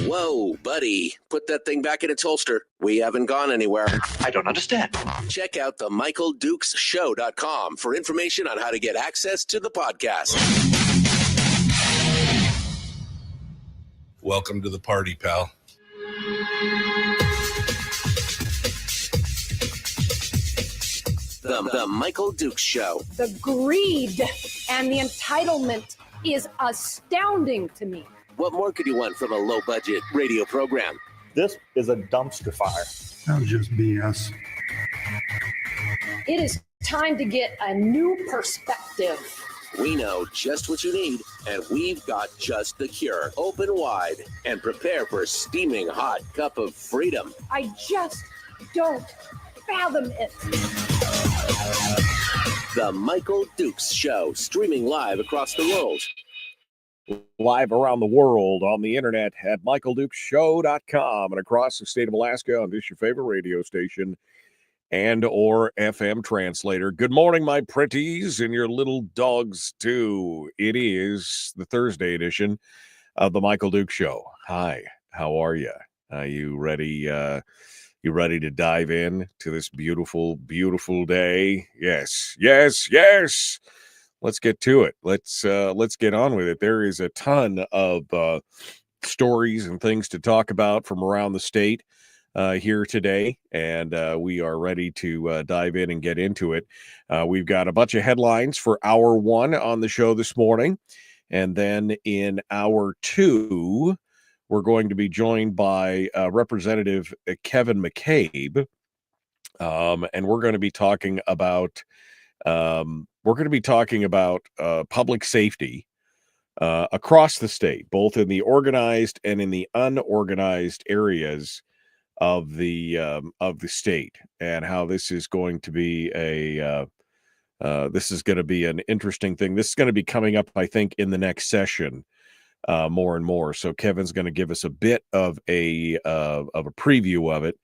Whoa, buddy. Put that thing back in its holster. We haven't gone anywhere. I don't understand. Check out the MichaelDukesShow.com for information on how to get access to the podcast. Welcome to the party, pal. The Michael Dukes Show. The greed and the entitlement is astounding to me. What more could you want from a low-budget radio program? This is a dumpster fire. That was just BS. It is time to get a new perspective. We know just what you need, and we've got just the cure. Open wide and prepare for a steaming hot cup of freedom. I just don't fathom it. The Michael Dukes Show, streaming live across the world. Live around the world on the internet at MichaelDukesShow.com and across the state of Alaska on this your favorite radio station and or FM translator. Good morning, my pretties and your little dogs too. It is the Thursday edition of the Michael Dukes Show. Hi, how are you? Are you ready? You ready to dive in to this beautiful, beautiful day? Yes. Let's get to it. Let's get on with it. There is a ton of stories and things to talk about from around the state here today, and we are ready to dive in and get into it. We've got a bunch of headlines for hour one on the show this morning, and then in hour two, we're going to be joined by Representative Kevin McCabe, and we're going to be talking about public safety across the state, both in the organized and in the unorganized areas of the state, and how this is going to be an interesting thing. This is going to be coming up, I think, in the next session more and more. So Kevin's going to give us a bit of a preview of it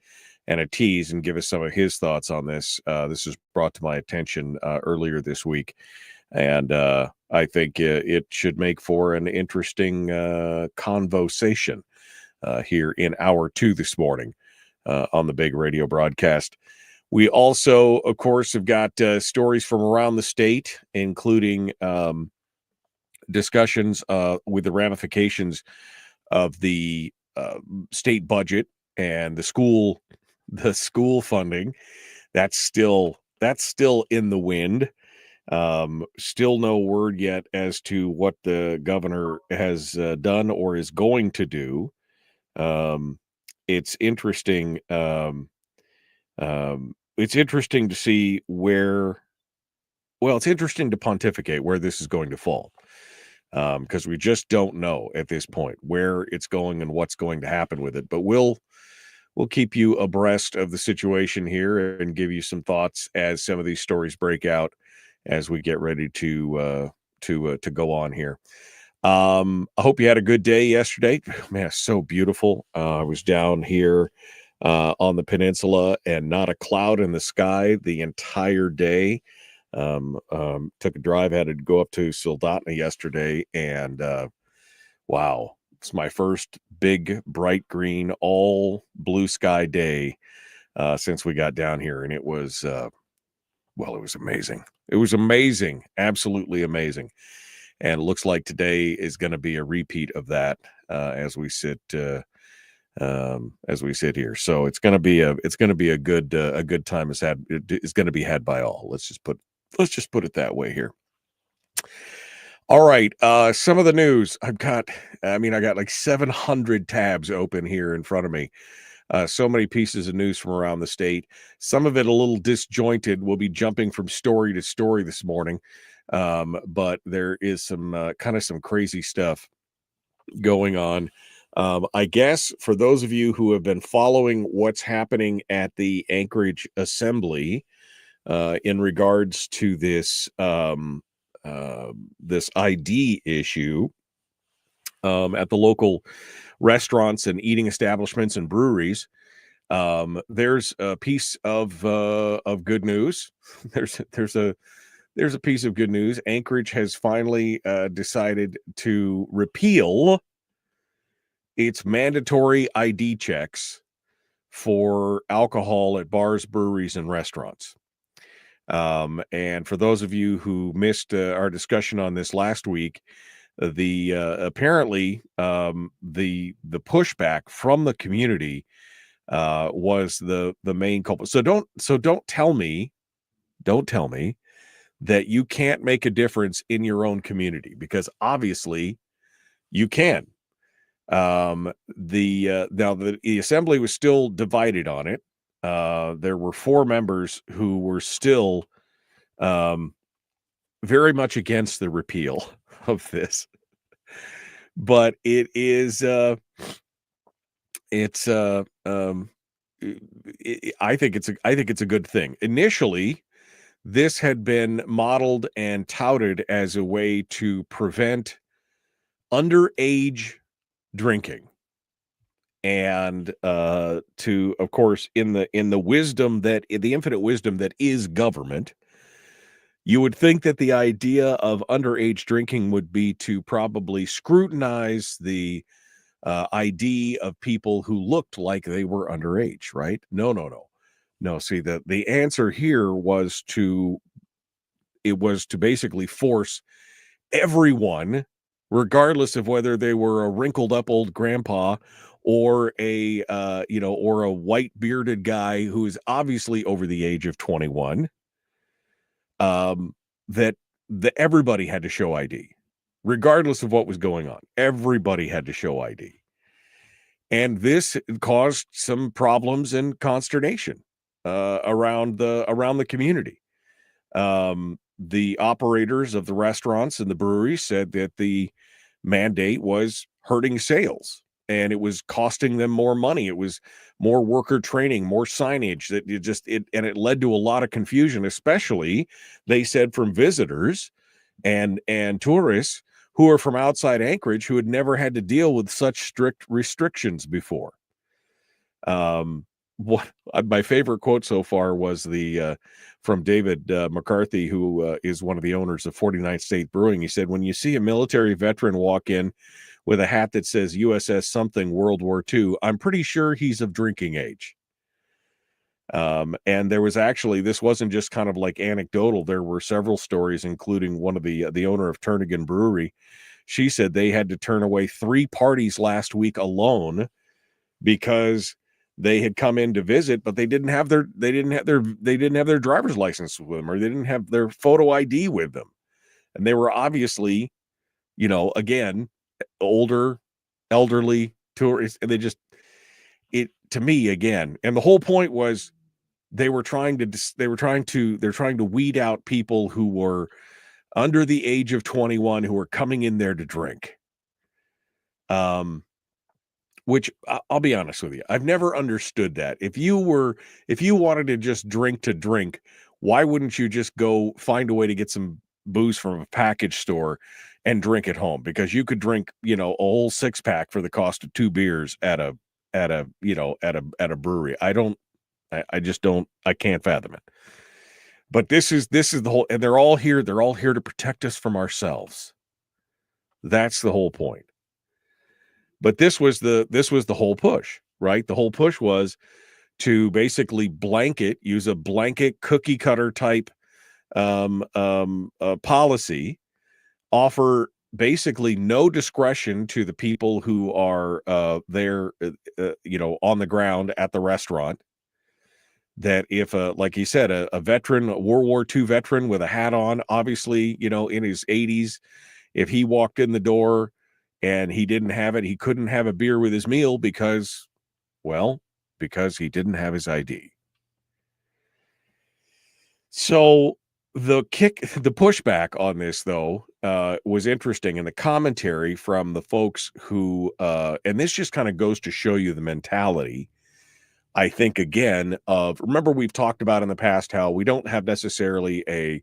and a tease and give us some of his thoughts on this. This was brought to my attention earlier this week, and I think it should make for an interesting conversation here in hour two this morning on the big radio broadcast. We also, of course, have got stories from around the state, including discussions with the ramifications of the state budget and the school funding. That's still in the wind. Still no word yet as to what the governor has done or is going to do. It's interesting. It's interesting to see it's interesting to pontificate where this is going to fall. Because we just don't know at this point where it's going and what's going to happen with it. But we'll keep you abreast of the situation here and give you some thoughts as some of these stories break out as we get ready to go on here. I hope you had a good day yesterday. Man, it's so beautiful. I was down here on the peninsula and not a cloud in the sky the entire day. Took a drive, had to go up to Soldotna yesterday, and wow, it's my first big, bright green, all blue sky day since we got down here, and it was it was amazing. It was amazing, absolutely amazing, and it looks like today is going to be a repeat of that as we sit here. So it's going to be a good time is going to be had by all. Let's just put it that way here. All right. Some of the news I got like 700 tabs open here in front of me. So many pieces of news from around the state. Some of it a little disjointed. We'll be jumping from story to story this morning. But there is some crazy stuff going on. I guess for those of you who have been following what's happening at the Anchorage Assembly, in regards to this this ID issue at the local restaurants and eating establishments and breweries, there's a piece of good news. There's a piece of good news. Anchorage has finally decided to repeal it's mandatory ID checks for alcohol at bars, breweries, and restaurants. And for those of you who missed our discussion on this last week, the apparently the pushback from the community was the main culprit. So don't tell me that you can't make a difference in your own community, because obviously you can. Now the assembly was still divided on it. There were 4 members who were still very much against the repeal of this, but it is it's I think it's a good thing. Initially, this had been modeled and touted as a way to prevent underage drinking, and to, of course, in the infinite wisdom that is government, you would think that the idea of underage drinking would be to probably scrutinize the ID of people who looked like they were underage, right? No. See, the answer here was to basically force everyone, regardless of whether they were a wrinkled up old grandpa or or a white bearded guy who is obviously over the age of 21, that everybody had to show ID, regardless of what was going on. Everybody had to show ID. And this caused some problems and consternation around the community. The operators of the restaurants and the breweries said that the mandate was hurting sales, and it was costing them more money. It was more worker training, more signage, that it led to a lot of confusion, especially, they said, from visitors and tourists who are from outside Anchorage, who had never had to deal with such strict restrictions before. What my favorite quote so far was from David McCarthy, who is one of the owners of 49th State Brewing. He said, "When you see a military veteran walk in with a hat that says USS something World War II, I'm pretty sure he's of drinking age." And there was actually, this wasn't just kind of like anecdotal. There were several stories, including one of the owner of Turnagain Brewery. She said they had to turn away 3 parties last week alone because they had come in to visit, but they didn't have their driver's license with them, or they didn't have their photo ID with them. And they were obviously, again, elderly tourists. And to me, again, and the whole point was they're trying to weed out people who were under the age of 21 who were coming in there to drink. Which I'll be honest with you, I've never understood that. If you wanted to just drink, why wouldn't you just go find a way to get some booze from a package store and drink at home? Because you could drink, a whole 6-pack for the cost of 2 beers at a brewery. I can't fathom it. But this is the whole, and they're all here to protect us from ourselves. That's the whole point. But this was the whole push, right? The whole push was to basically use a blanket cookie cutter type policy, offer basically no discretion to the people who are there, on the ground at the restaurant. That if, like he said, a veteran, a World War II veteran with a hat on, obviously, in his 80s, if he walked in the door and he didn't have it, he couldn't have a beer with his meal because he didn't have his ID. So the pushback on this, though, was interesting. And the commentary from the folks who, and this just kind of goes to show you the mentality, I think, again, remember, we've talked about in the past how we don't have necessarily a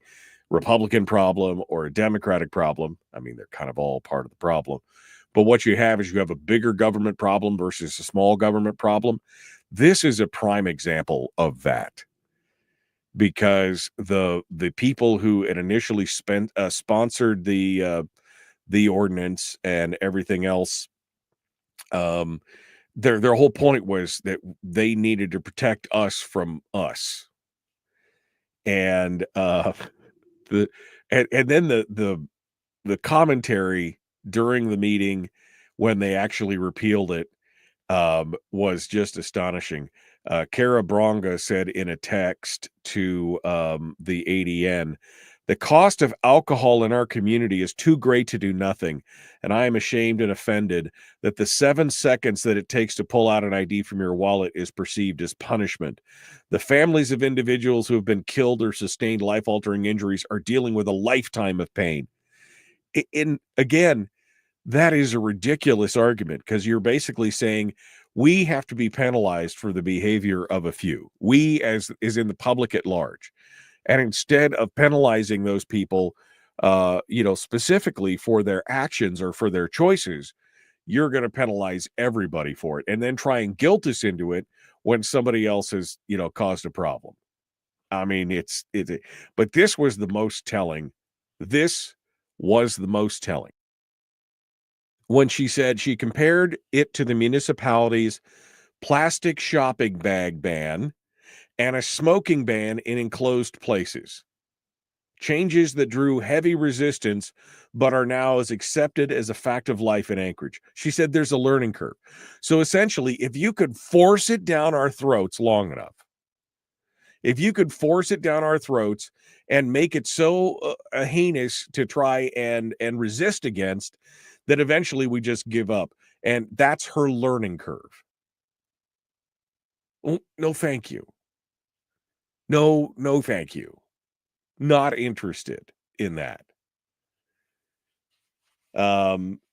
Republican problem or a Democratic problem. I mean, they're kind of all part of the problem. But what you have is you have a bigger government problem versus a small government problem. This is a prime example of that, because the people who had initially sponsored the ordinance and everything else Their whole point was that they needed to protect us from us. And then the commentary during the meeting when they actually repealed it was just astonishing. Kara Bronga said in a text to the ADN, "The cost of alcohol in our community is too great to do nothing, and I am ashamed and offended that the 7 seconds that it takes to pull out an ID from your wallet is perceived as punishment. The families of individuals who have been killed or sustained life-altering injuries are dealing with a lifetime of pain." And again, that is a ridiculous argument because you're basically saying we have to be penalized for the behavior of a few. We as is in the public at large. And instead of penalizing those people, specifically for their actions or for their choices, you're going to penalize everybody for it and then try and guilt us into it when somebody else has, caused a problem. I mean, but this was the most telling. This was the most telling. When she said she compared it to the municipality's plastic shopping bag ban and a smoking ban in enclosed places. Changes that drew heavy resistance, but are now as accepted as a fact of life in Anchorage. She said there's a learning curve. So essentially, if you could force it down our throats long enough, if you could force it down our throats and make it so heinous to try and resist against, that eventually we just give up. And that's her learning curve. Oh, no, thank you. No, thank you. Not interested in that.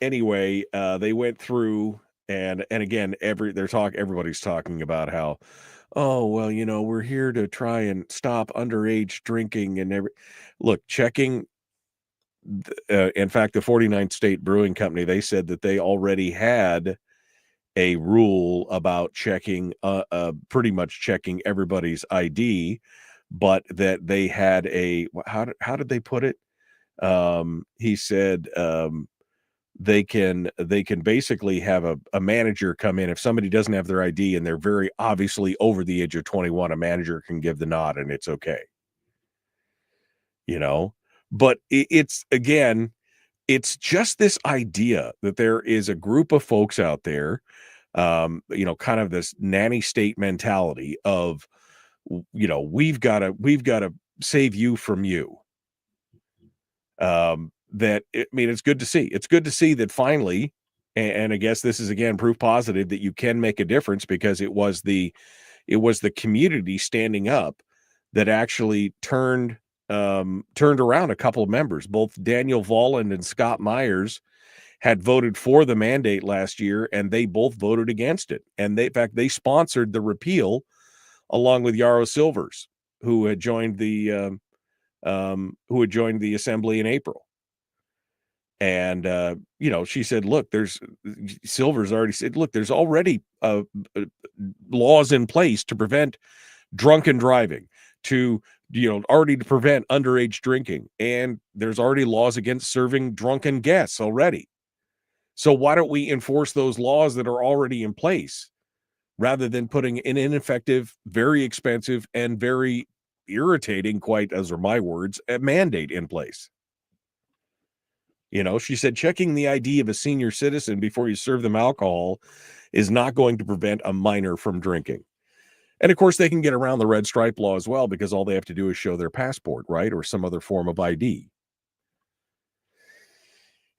Anyway, they went through and again, everybody's talking about how, oh, well, we're here to try and stop underage drinking and checking. In fact, the 49th State Brewing Company, they said that they already had a rule about checking, pretty much checking everybody's ID, but that they had how did they put it? He said they can basically have a manager come in if somebody doesn't have their ID and they're very obviously over the age of 21. A manager can give the nod and it's okay. But it's again, it's just this idea that there is a group of folks out there, kind of this nanny state mentality of, we've got to save you from you. It's good to see. It's good to see that finally, and I guess this is again proof positive that you can make a difference because it was the community standing up that actually turned around a couple of members. Both Daniel Volland and Scott Myers had voted for the mandate last year, and they both voted against it. And in fact, they sponsored the repeal along with Yarrow Silvers, who had joined the assembly in April. And she said, look, Silvers already said, look, there's already laws in place to prevent drunken driving, already to prevent underage drinking, and there's already laws against serving drunken guests already. So why don't we enforce those laws that are already in place rather than putting an ineffective, very expensive, and very irritating, quite as are my words, a mandate in place? She said checking the ID of a senior citizen before you serve them alcohol is not going to prevent a minor from drinking. And of course, they can get around the red stripe law as well because all they have to do is show their passport, right? Or some other form of ID.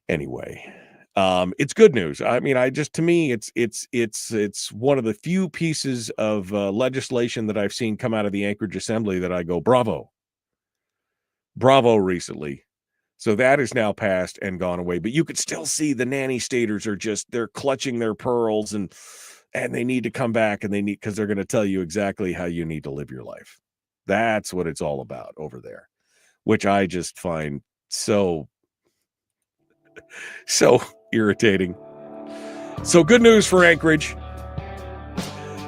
Anyway, it's good news. I mean, to me, it's one of the few pieces of legislation that I've seen come out of the Anchorage Assembly that I go, bravo recently. So that is now passed and gone away, but you could still see the nanny staters they're clutching their pearls and they need to come back because they're going to tell you exactly how you need to live your life. That's what it's all about over there, which I just find so irritating. So good news for Anchorage.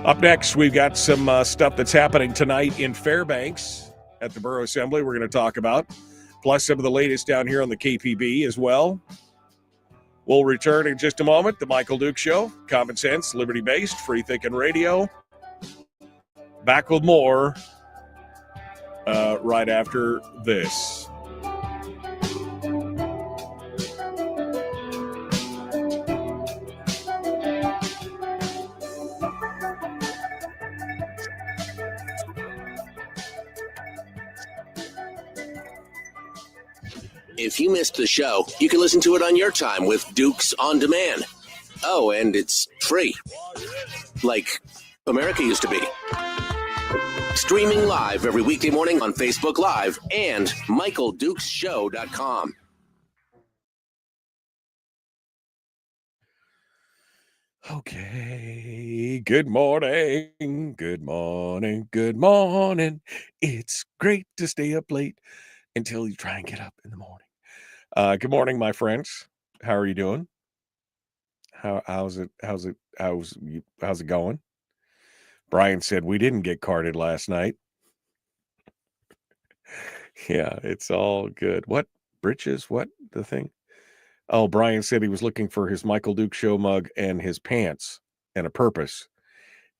Up next, we've got some stuff that's happening tonight in Fairbanks at the Borough Assembly we're going to talk about, plus some of the latest down here on the KPB as well. We'll return in just a moment. The Michael Duke Show, common sense, liberty-based, free-thinking radio. Back with more right after this. If you missed the show, you can listen to it on your time with Dukes On Demand. Oh, and it's free. Like America used to be. Streaming live every weekday morning on Facebook Live and MichaelDukesShow.com. Okay. Good morning. Good morning. Good morning. It's great to stay up late until you try and get up in the morning. Good morning, my friends. How are you doing? How's it going? Brian said we didn't get carded last night. Yeah, it's all good. What britches? What the thing? Oh, Brian said he was looking for his Michael Duke Show mug and his pants and a purpose.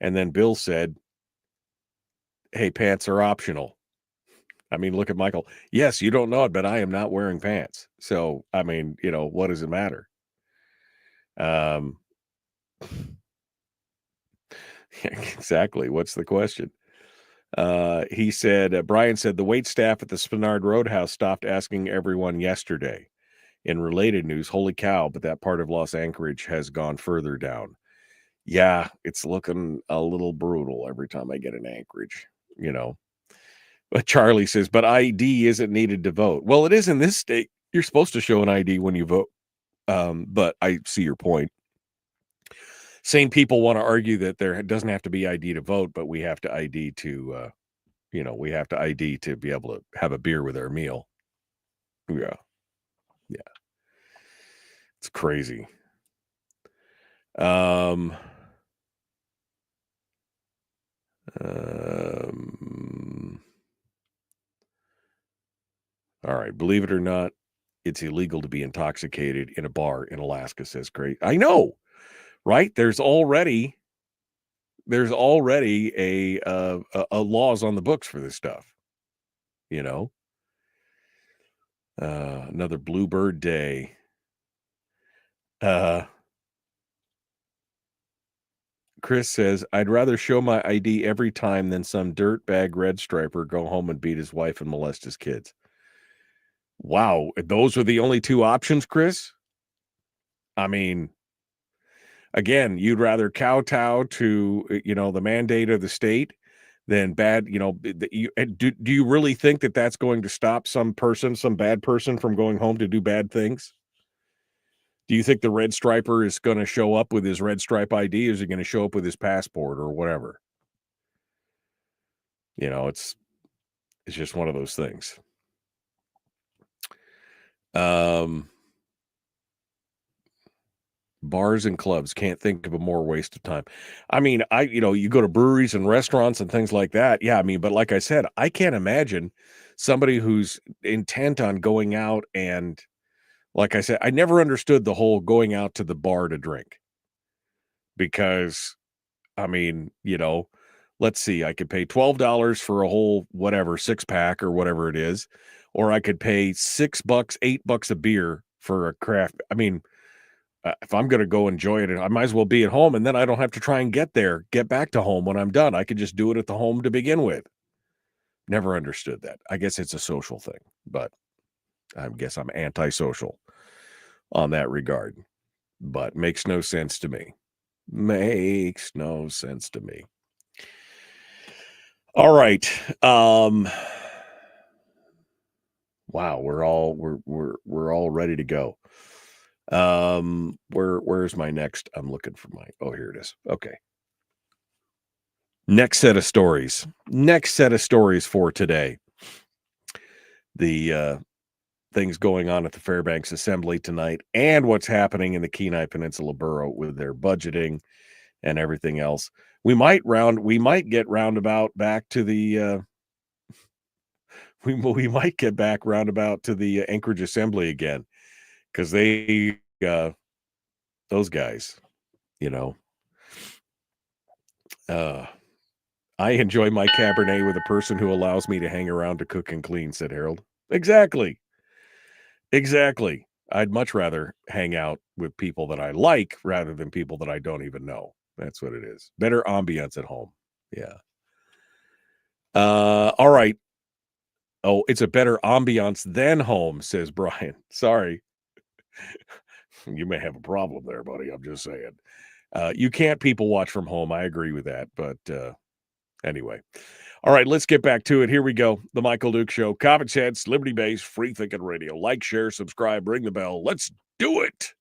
And then Bill said, hey, pants are optional. I mean, look at Michael. Yes, you don't know it, but I am not wearing pants. So, I mean, what does it matter? Exactly. What's the question? He said, Brian said the wait staff at the Spenard Roadhouse stopped asking everyone yesterday. In related news, holy cow, but that part of Los Anchorage has gone further down. Yeah, it's looking a little brutal every time I get in Anchorage, But Charlie says, but ID isn't needed to vote. Well, it is in this state. You're supposed to show an ID when you vote. But I see your point. Same people want to argue that there doesn't have to be ID to vote, but we have to ID to, we have to ID to be able to have a beer with our meal. Yeah. It's crazy. All right. Believe it or not, it's illegal to be intoxicated in a bar in Alaska, says Great. I know, right? There's already a laws on the books for this stuff. Another Bluebird Day. Chris says, I'd rather show my ID every time than some dirtbag red striper go home and beat his wife and molest his kids. Wow. Those are the only two options, Chris? I mean, again, you'd rather kowtow to, the mandate of the state than bad, do you really think that that's going to stop some bad person from going home to do bad things? Do you think the red striper is going to show up with his red stripe ID? Or is he going to show up with his passport or whatever? It's just one of those things. Bars and clubs, can't think of a more waste of time. I mean, you go to breweries and restaurants and things like that. Yeah, I mean, but like I said, I can't imagine somebody who's intent on going out and, like I said, I never understood the whole going out to the bar to drink. Because, I mean, let's see, I could pay $12 for a whole whatever 6-pack or whatever it is, or I could pay $6, $8 a beer for a craft. I mean, if I'm going to go enjoy it, I might as well be at home, and then I don't have to try and get back to home when I'm done. I could just do it at the home to begin with. Never understood that. I guess it's a social thing, but I guess I'm antisocial on that regard. But makes no sense to me. Makes no sense to me. All right. Wow, we're all ready to go. Where's my next? I'm looking for here it is. Okay. Next set of stories for today. The things going on at the Fairbanks Assembly tonight and what's happening in the Kenai Peninsula Borough with their budgeting and everything else. We might get roundabout back to the we might get back roundabout to the Anchorage Assembly again, because they those guys, you know. I enjoy my Cabernet with a person who allows me to hang around to cook and clean, said Harold. Exactly. Exactly. I'd much rather hang out with people that I like rather than people that I don't even know. That's what it is. Better ambiance at home. Yeah. All right. Oh, it's a better ambiance than home, says Brian. Sorry. You may have a problem there, buddy. I'm just saying. You can't people watch from home. I agree with that. But anyway. All right, let's get back to it. Here we go. The Michael Duke Show. Common sense, liberty based, free thinking radio. Like, share, subscribe, ring the bell. Let's do it.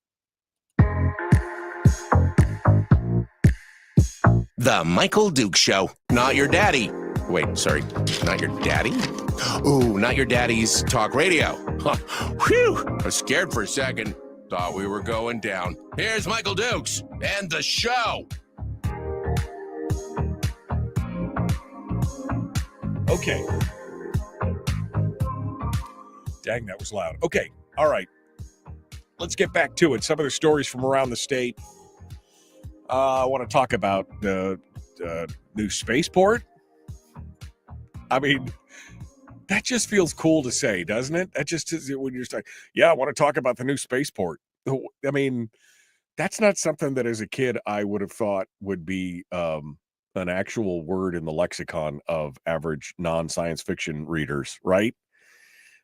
The Michael Duke Show. Not your daddy. Wait, sorry. Not your daddy? Ooh, not your daddy's talk radio. Whew. I was scared for a second. Thought we were going down. Here's Michael Dukes and the show. Okay. Dang, that was loud. Okay. All right. Let's get back to it. Some of the stories from around the state. I want to talk about the new Spaceport. I mean, that just feels cool to say, doesn't it? That just is when you're like, yeah, I want to talk about the new Spaceport. I mean, that's not something that as a kid I would have thought would be an actual word in the lexicon of average non-science fiction readers, right?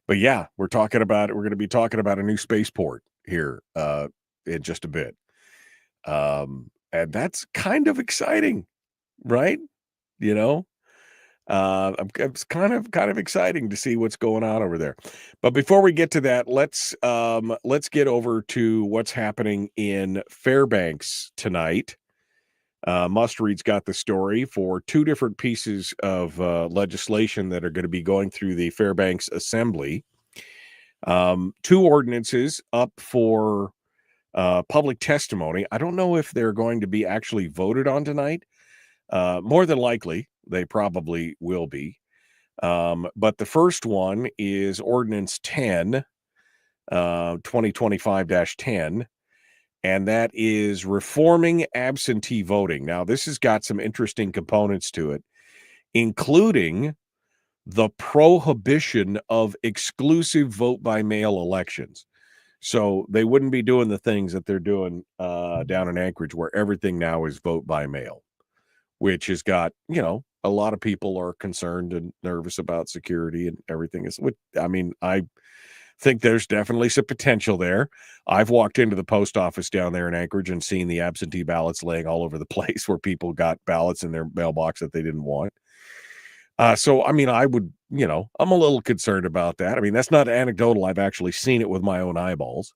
But yeah, we're going to be talking about a new Spaceport here in just a bit. And that's kind of exciting, right? You know, it's kind of exciting to see what's going on over there. But before we get to that, let's get over to what's happening in Fairbanks tonight. Must Read's got the story for two different pieces of legislation that are going to be going through the Fairbanks Assembly. Two ordinances up for public testimony. I don't know if they're going to be actually voted on tonight. More than likely, they probably will be. But the first one is Ordinance 10, 2025-10. And that is reforming absentee voting. Now, this has got some interesting components to it, including the prohibition of exclusive vote-by-mail elections. So they wouldn't be doing the things that they're doing down in Anchorage, where everything now is vote-by-mail, which has got, you know, a lot of people are concerned and nervous about security and everything. I mean, I think there's definitely some potential there. I've walked into the post office down there in Anchorage and seen the absentee ballots laying all over the place where people got ballots in their mailbox that they didn't want. So, I mean, I would, you know, I'm a little concerned about that. I mean, that's not anecdotal. I've actually seen it with my own eyeballs.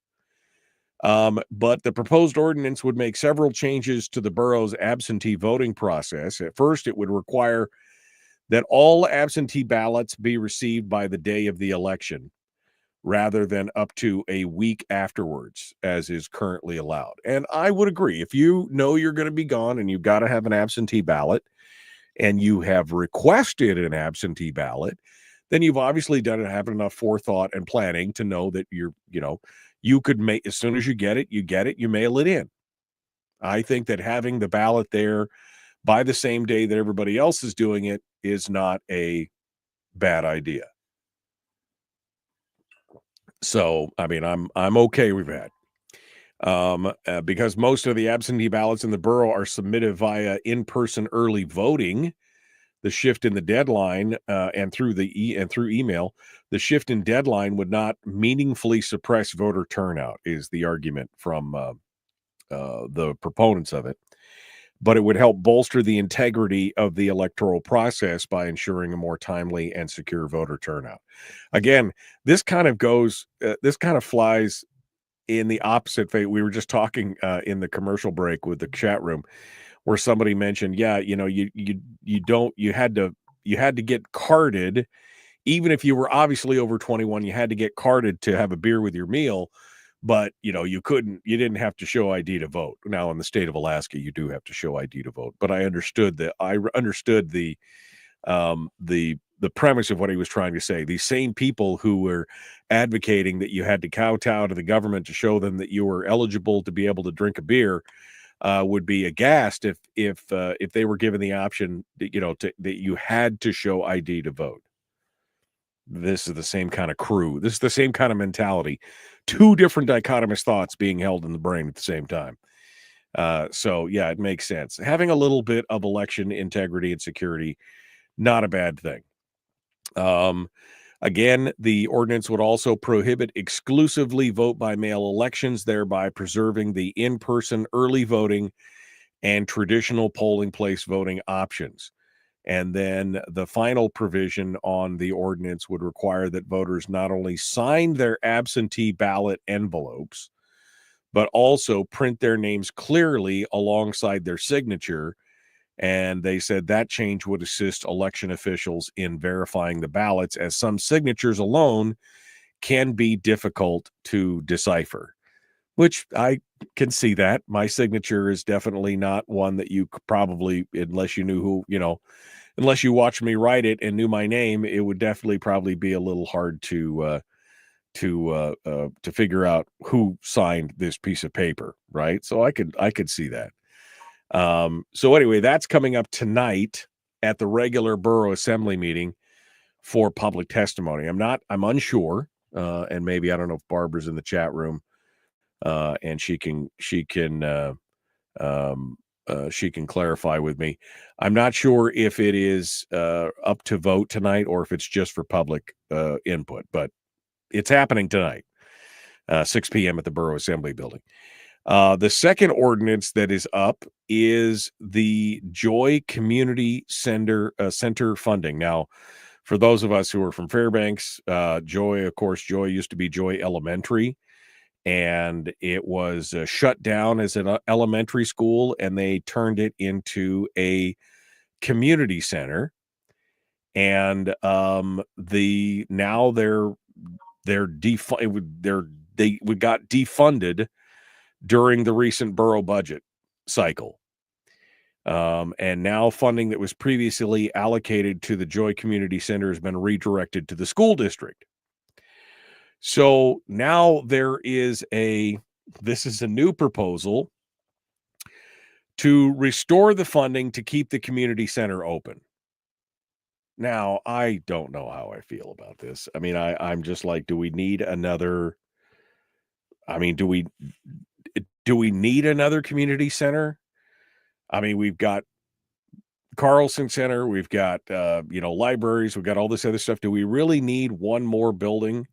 But the proposed ordinance would make several changes to the borough's absentee voting process. At first, it would require that all absentee ballots be received by the day of the election, rather than up to a week afterwards, as is currently allowed. And I would agree. If you know you're going to be gone and you've got to have an absentee ballot and you have requested an absentee ballot, then you've obviously have enough forethought and planning to know that you could make, as soon as you get it, you mail it in. I think that having the ballot there by the same day that everybody else is doing it is not a bad idea. So, I mean, I'm okay with that. Because most of the absentee ballots in the borough are submitted via in-person early voting. The shift in the deadline and through email, the shift in deadline would not meaningfully suppress voter turnout, is the argument from the proponents of it. But it would help bolster the integrity of the electoral process by ensuring a more timely and secure voter turnout. Again, this kind of flies in the opposite fate. We were just talking in the commercial break with the chat room, where somebody mentioned, yeah, you know, you had to get carded, even if you were obviously over 21, you had to get carded to have a beer with your meal. But, you know, you didn't have to show ID to vote. Now, in the state of Alaska, you do have to show ID to vote. But I understood the the premise of what he was trying to say. These same people who were advocating that you had to kowtow to the government to show them that you were eligible to be able to drink a beer would be aghast if they were given the option that, that you had to show ID to vote. This is the same kind of crew. This is the same kind of mentality. Two different dichotomous thoughts being held in the brain at the same time. So yeah, it makes sense. Having a little bit of election integrity and security, not a bad thing. Again, the ordinance would also prohibit exclusively vote by mail elections, thereby preserving the in-person early voting and traditional polling place voting options. And then the final provision on the ordinance would require that voters not only sign their absentee ballot envelopes, but also print their names clearly alongside their signature. And they said that change would assist election officials in verifying the ballots, as some signatures alone can be difficult to decipher, which I can see that. My signature is definitely not one that you could probably, unless you knew who, unless you watched me write it and knew my name, it would definitely probably be a little hard to figure out who signed this piece of paper, right? So I could see that. So anyway, that's coming up tonight at the regular borough assembly meeting for public testimony. I'm unsure, and maybe I don't know if Barbara's in the chat room, and she can clarify with me. I'm not sure if it is up to vote tonight or if it's just for public input, but it's happening tonight, 6 p.m. at the Borough Assembly Building. The second ordinance that is up is the Joy Community Center funding. Now, for those of us who are from Fairbanks, Joy used to be Joy Elementary, and it was shut down as an elementary school, and they turned it into a community center. And they got defunded during the recent borough budget cycle. And now funding that was previously allocated to the Joy Community Center has been redirected to the school district. So now this is a new proposal to restore the funding to keep the community center open. Now, I don't know how I feel about this. I mean, I'm just like, do we need another community center? I mean, we've got Carlson Center, we've got libraries, we've got all this other stuff. Do we really need one more building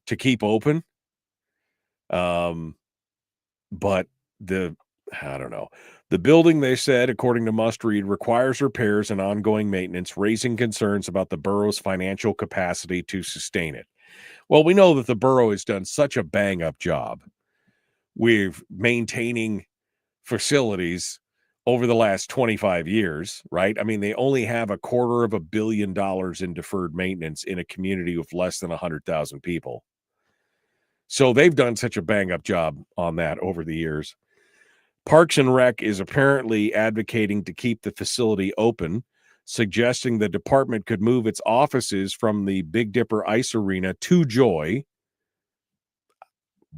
to keep open? But I don't know. The building, they said, according to Must Read, requires repairs and ongoing maintenance, raising concerns about the borough's financial capacity to sustain it. Well, we know that the borough has done such a bang-up job with maintaining facilities over the last 25 years, right? I mean, they only have $250 million in deferred maintenance in a community with less than 100,000 people. So they've done such a bang-up job on that over the years. Parks and Rec is apparently advocating to keep the facility open, suggesting the department could move its offices from the Big Dipper Ice Arena to Joy.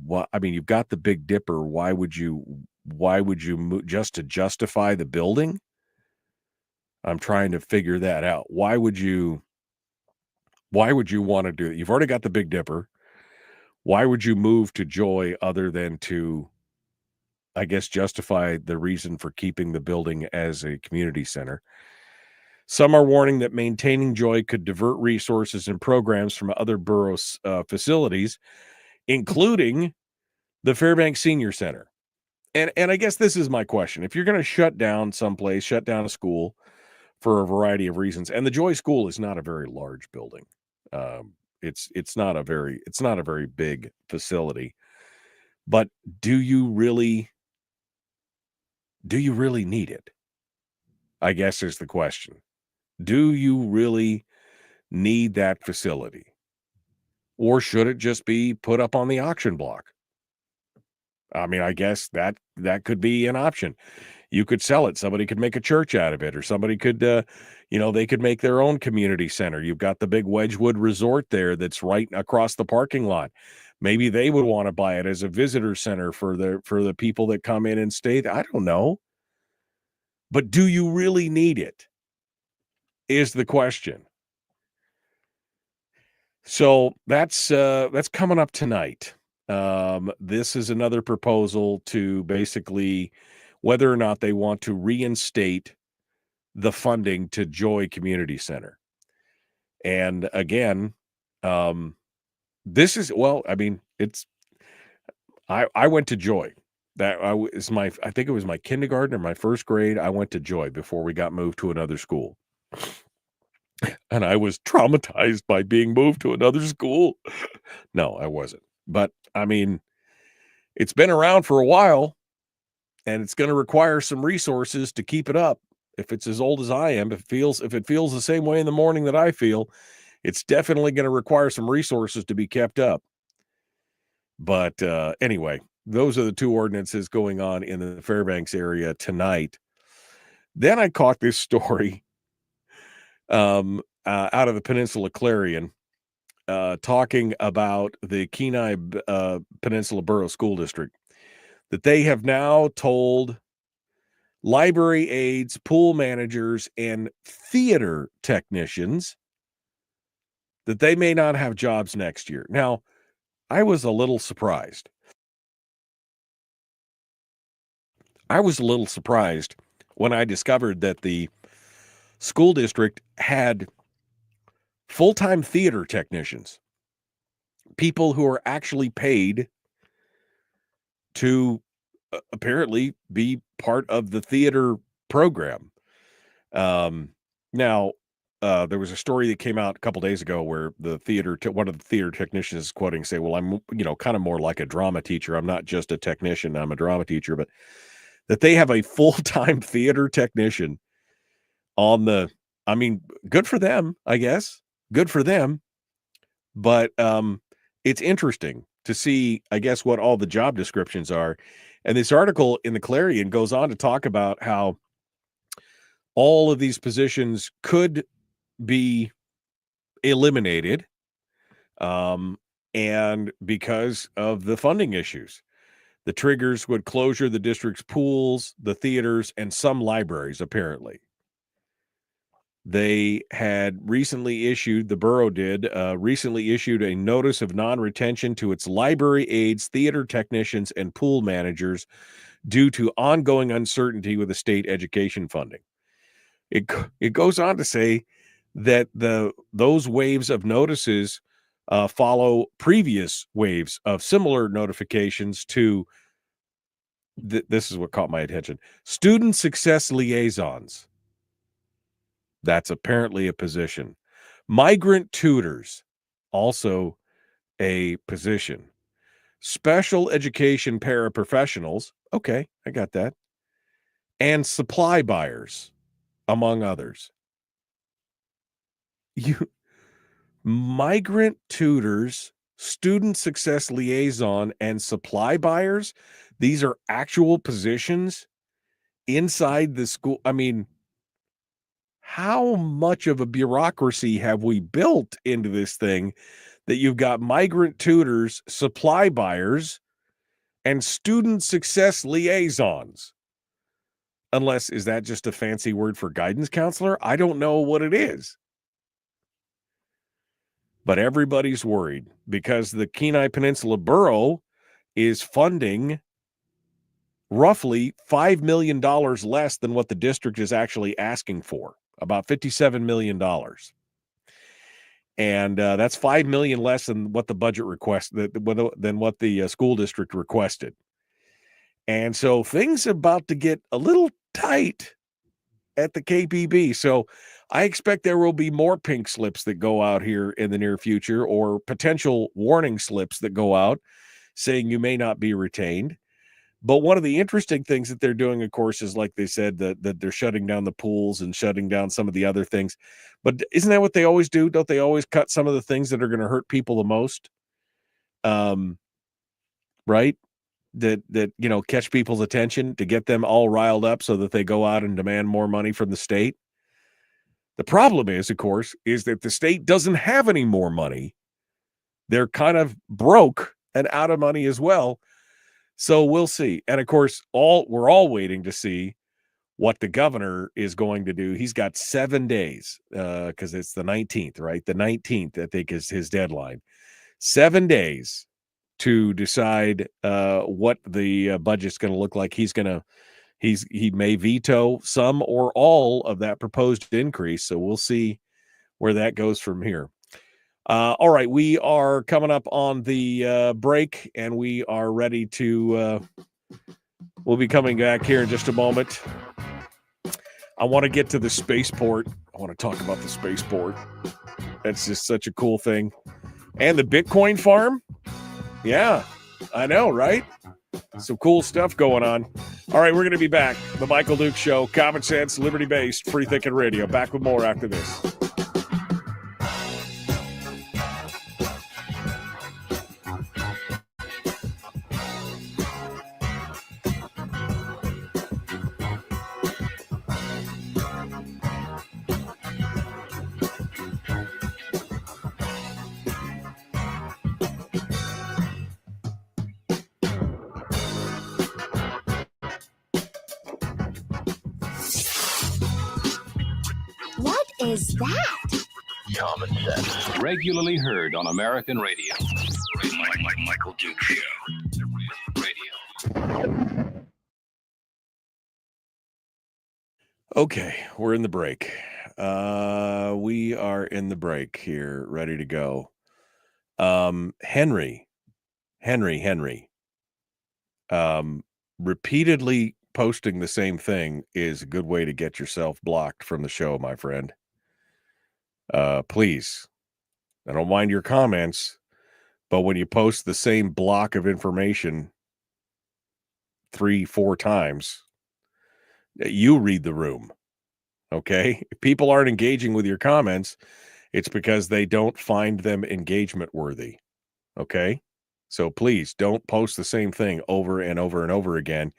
Well, I mean, you've got the Big Dipper. Why would you move just to justify the building? I'm trying to figure that out. Why would you want to do it? You've already got the Big Dipper. Why would you move to Joy other than to, I guess, justify the reason for keeping the building as a community center? Some are warning that maintaining Joy could divert resources and programs from other borough facilities, including the Fairbanks Senior Center. And I guess this is my question. If you're going to shut down someplace, shut down a school for a variety of reasons, and the Joy School is not a very large building. It's not a very big facility. But do you really need it? I guess is the question. Do you really need that facility? Or should it just be put up on the auction block? I mean, I guess that could be an option. You could sell it. Somebody could make a church out of it, or somebody could, They could make their own community center. You've got the big Wedgwood Resort there that's right across the parking lot. Maybe they would want to buy it as a visitor center for the people that come in and stay. I don't know. But do you really need it? Is the question. So that's coming up tonight. This is another proposal to basically whether or not they want to reinstate the funding to Joy Community Center. And again, this is, well, I mean, I went to Joy. I think it was my kindergarten or my first grade. I went to Joy before we got moved to another school. And I was traumatized by being moved to another school. No, I wasn't. But I mean, it's been around for a while and it's going to require some resources to keep it up. If it's as old as I am, if it feels the same way in the morning that I feel, it's definitely going to require some resources to be kept up. But anyway, those are the two ordinances going on in the Fairbanks area tonight. Then I caught this story out of the Peninsula Clarion talking about the Kenai Peninsula Borough School District, that they have now told library aides, pool managers, and theater technicians that they may not have jobs next year. Now, I was a little surprised. When I discovered that the school district had full-time theater technicians, people who are actually paid to apparently be part of the theater program. Now, there was a story that came out a couple days ago where one of the theater technicians is quoting, say, well, I'm, kind of more like a drama teacher. I'm not just a technician. I'm a drama teacher, but that they have a full-time theater technician good for them, I guess. Good for them. But it's interesting to see, I guess, what all the job descriptions are. And this article in the Clarion goes on to talk about how all of these positions could be eliminated, and because of the funding issues. The triggers would closure the district's pools, the theaters, and some libraries, apparently. The borough recently issued a notice of non-retention to its library aides, theater technicians, and pool managers due to ongoing uncertainty with the state education funding. It goes on to say that those waves of notices follow previous waves of similar notifications to this is what caught my attention. Student success liaisons. That's apparently a position. Migrant tutors, also a position. Special education paraprofessionals. Okay, I got that. And supply buyers, among others. Migrant tutors, student success liaison, and supply buyers. These are actual positions inside the school. I mean, how much of a bureaucracy have we built into this thing that you've got migrant tutors, supply buyers, and student success liaisons? Unless, is that just a fancy word for guidance counselor? I don't know what it is. But everybody's worried because the Kenai Peninsula Borough is funding roughly $5 million less than what the district is actually asking for, about $57 million. And that's $5 million less than what the budget request, than what the school district requested. And so things are about to get a little tight at the KPB. So I expect there will be more pink slips that go out here in the near future, or potential warning slips that go out saying you may not be retained. But one of the interesting things that they're doing, of course, is, like they said, that they're shutting down the pools and shutting down some of the other things. But isn't that what they always do? Don't they always cut some of the things that are going to hurt people the most? Right? That catch people's attention to get them all riled up so that they go out and demand more money from the state. The problem is, of course, is that the state doesn't have any more money. They're kind of broke and out of money as well. So we'll see. And of course, we're all waiting to see what the governor is going to do. He's got 7 days because it's the 19th, right? The 19th, I think, is his deadline. 7 days to decide what the budget's going to look like. He may veto some or all of that proposed increase. So we'll see where that goes from here. All right, we are coming up on the break, and we are ready to. We'll be coming back here in just a moment. I want to get to the spaceport. I want to talk about the spaceport. That's just such a cool thing. And the Bitcoin farm. Yeah, I know, right? Some cool stuff going on. All right, we're going to be back. The Michael Duke Show, common sense, liberty-based, free thinking radio. Back with more after this. Is that? Common sense. Regularly heard on American radio. Michael Duke Show. Radio. Okay, we're in the break. We are in the break here, ready to go. Henry. Repeatedly posting the same thing is a good way to get yourself blocked from the show, my friend. Please, I don't mind your comments, but when you post the same block of information 3-4 times, you read the room. Okay? If people aren't engaging with your comments, it's because they don't find them engagement worthy. Okay? So please don't post the same thing over and over and over again,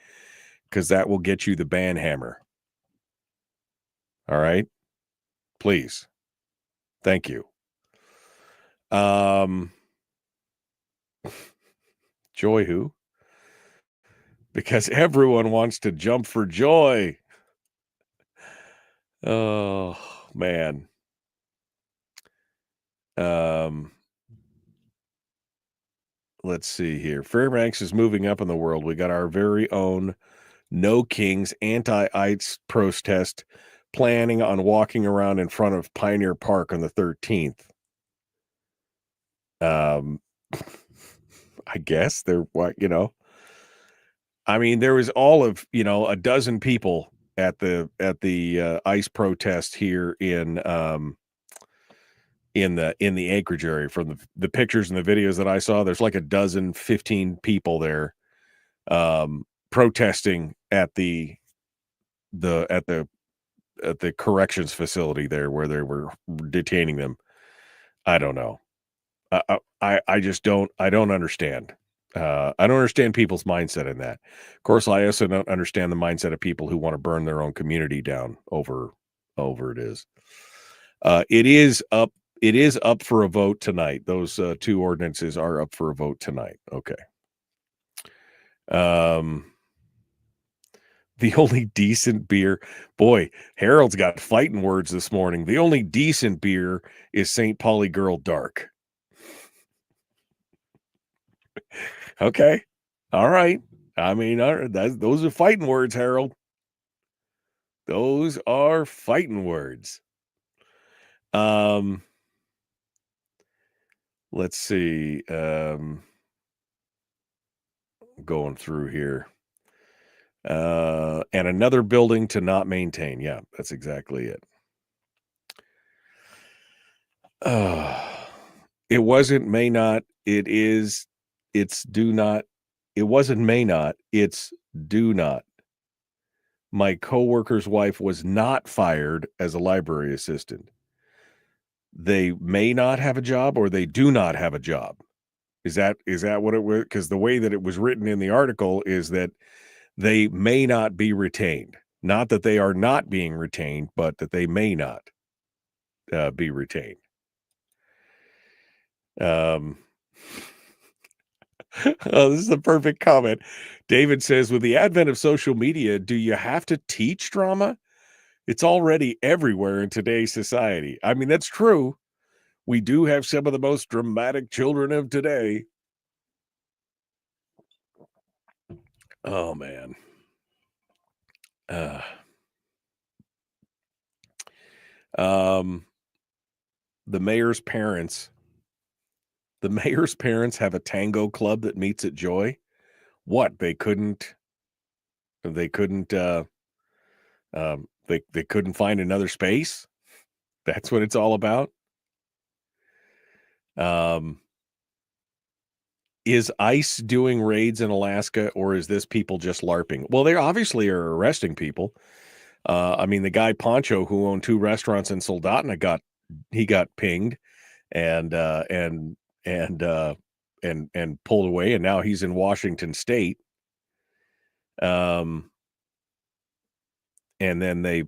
because that will get you the ban hammer. All right? Please. Thank you. Joy who? Because everyone wants to jump for joy. Oh, man. Let's see here. Fairbanks is moving up in the world. We got our very own No Kings anti-ICE protest planning on walking around in front of Pioneer Park on the 13th. I guess there, I mean, there was all of, a dozen people at the ICE protest here in the Anchorage area. From the pictures and the videos that I saw, there's like 15 people there protesting at the corrections facility there where they were detaining them. I don't know. I just don't understand. I don't understand people's mindset in that. Of course, I also don't understand the mindset of people who want to burn their own community down over it is. It is up for a vote tonight. Those two ordinances are up for a vote tonight. Okay. The only decent beer, boy, Harold's got fighting words this morning. The only decent beer is St. Pauli Girl Dark. Okay. All right. I mean, those are fighting words, Harold. Those are fighting words. Let's see. Going through here. And another building to not maintain. Yeah, that's exactly it. It wasn't may not. It is. It's do not. It wasn't may not. It's do not. My coworker's wife was not fired as a library assistant. They may not have a job, or they do not have a job. Is that what it was? Because the way that it was written in the article is that they may not be retained. Not that they are not being retained, but that they may not. be retained. Oh, this is a perfect comment. David says, with the advent of social media, do you have to teach drama? It's already everywhere in today's society. I mean, that's true. We do have some of the most dramatic children of today. Oh, man. The mayor's parents have a tango club that meets at Joy. What? They couldn't they couldn't find another space? That's what it's all about? Is ICE doing raids in Alaska, or is this people just LARPing? Well, they obviously are arresting people. I mean, the guy Poncho, who owned 2 restaurants in Soldotna, got pinged and pulled away, and now he's in Washington State. And then they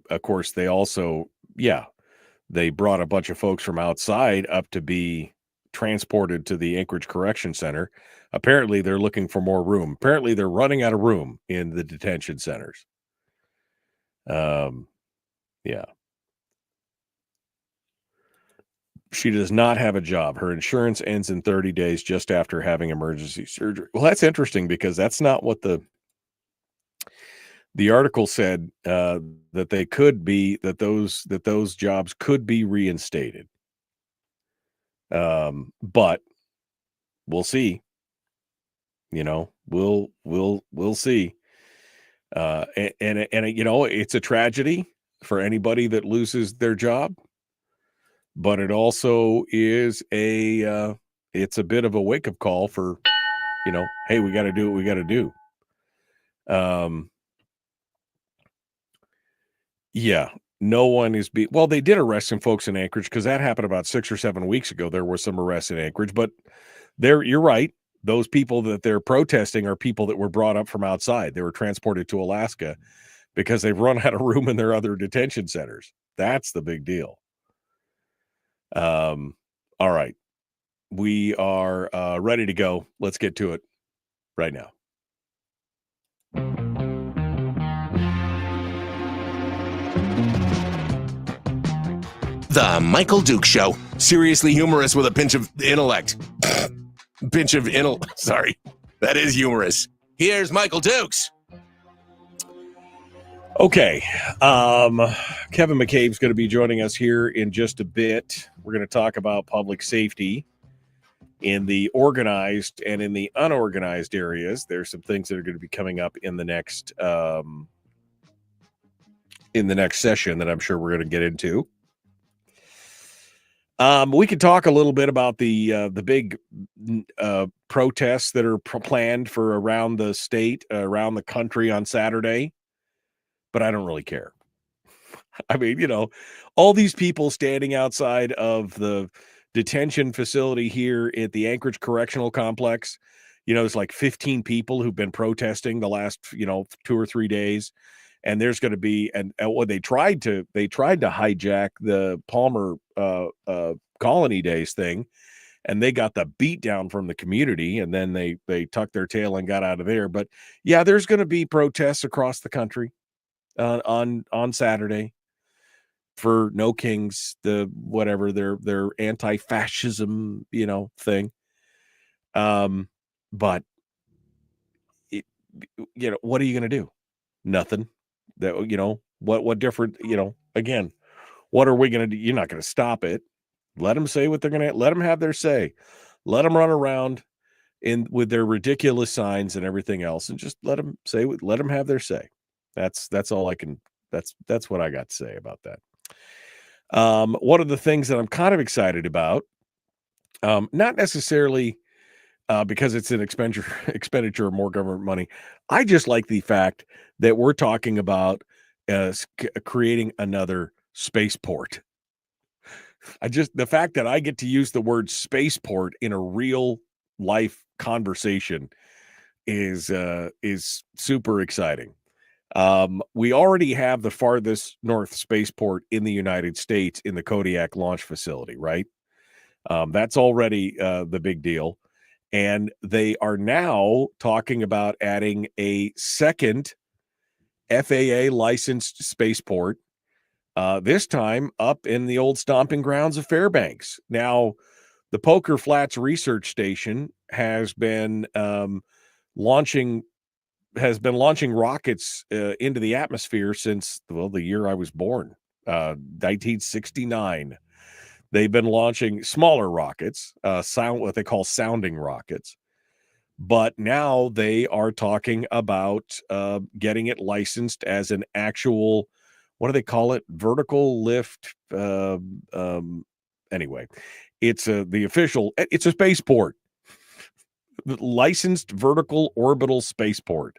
brought a bunch of folks from outside up to be transported to the Anchorage Correction Center. Apparently, they're looking for more room. Apparently, they're running out of room in the detention centers. Yeah. She does not have a job. Her insurance ends in 30 days just after having emergency surgery. Well, that's interesting because that's not what the article said, that they could be, that those jobs could be reinstated. But we'll see. We'll see. And it's a tragedy for anybody that loses their job, but it also is it's a bit of a wake up call for, hey, we got to do what we got to do. Yeah, no one is well, they did arrest some folks in Anchorage because that happened about 6 or 7 weeks ago. There were some arrests in Anchorage, but you're right. Those people that they're protesting are people that were brought up from outside. They were transported to Alaska because they've run out of room in their other detention centers. That's the big deal. All right. We are ready to go. Let's get to it right now. The Michael Duke Show. Seriously humorous with a pinch of intellect. Sorry. That is humorous. Here's Michael Dukes. Okay. Kevin McCabe's going to be joining us here in just a bit. We're going to talk about public safety in the organized and in the unorganized areas. There's some things that are going to be coming up in the next session that I'm sure we're going to get into. We could talk a little bit about the big protests that are planned for around the state, around the country on Saturday, but I don't really care. I mean, all these people standing outside of the detention facility here at the Anchorage Correctional Complex, there's like 15 people who've been protesting the last, 2 or 3 days. And there's going to be, and what they tried to hijack the Palmer Colony Days thing, and they got the beat down from the community, and then they tucked their tail and got out of there. But yeah, there's going to be protests across the country on Saturday for No Kings, the whatever their anti-fascism thing. But what are you going to do? Nothing. That what different, again, what are we going to do? You're not going to stop it. Let them say what they're going to, let them have their say. Let them run around with their ridiculous signs and everything else, and just let them have their say. That's all I can, that's what I got to say about that. One of the things that I'm kind of excited about, not necessarily because it's an expenditure of more government money. I just like the fact that we're talking about creating another spaceport. The fact that I get to use the word spaceport in a real life conversation is super exciting. We already have the farthest north spaceport in the United States in the Kodiak launch facility, right? That's already the big deal. And they are now talking about adding a second FAA licensed spaceport, this time up in the old stomping grounds of Fairbanks. Now, the Poker Flats Research Station has been launching rockets into the atmosphere since, well, the year I was born, 1969. They've been launching smaller rockets, what they call sounding rockets. But now they are talking about getting it licensed as an actual, what do they call it? Vertical lift. Anyway, it's it's a spaceport, licensed vertical orbital spaceport.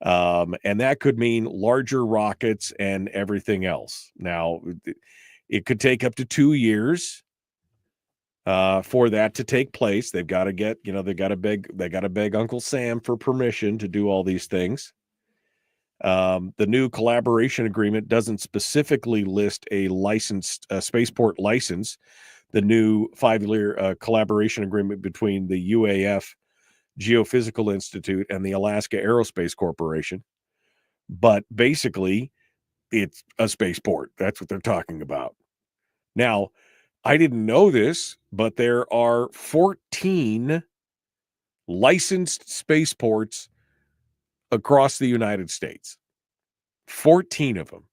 And that could mean larger rockets and everything else. Now, it could take up to 2 years for that to take place. They've got to get, they got to beg Uncle Sam for permission to do all these things. The new collaboration agreement doesn't specifically list a licensed spaceport license. The new 5-year collaboration agreement between the UAF Geophysical Institute and the Alaska Aerospace Corporation. But basically, it's a spaceport. That's what they're talking about. Now, I didn't know this, but there are 14 licensed spaceports across the United States. 14 of them.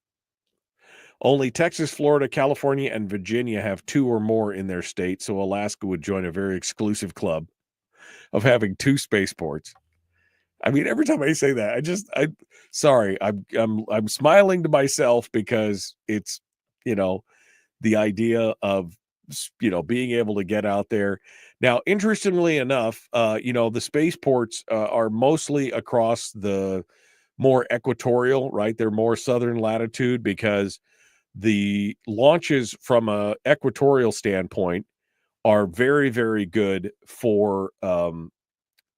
Only Texas, Florida, California, and Virginia have 2 or more in their state, so Alaska would join a very exclusive club of having 2 spaceports. I mean, every time I say that, I'm smiling to myself because it's, the idea of, being able to get out there. Now, interestingly enough, the spaceports are mostly across the more equatorial, right? They're more southern latitude because the launches from a equatorial standpoint are very, very good for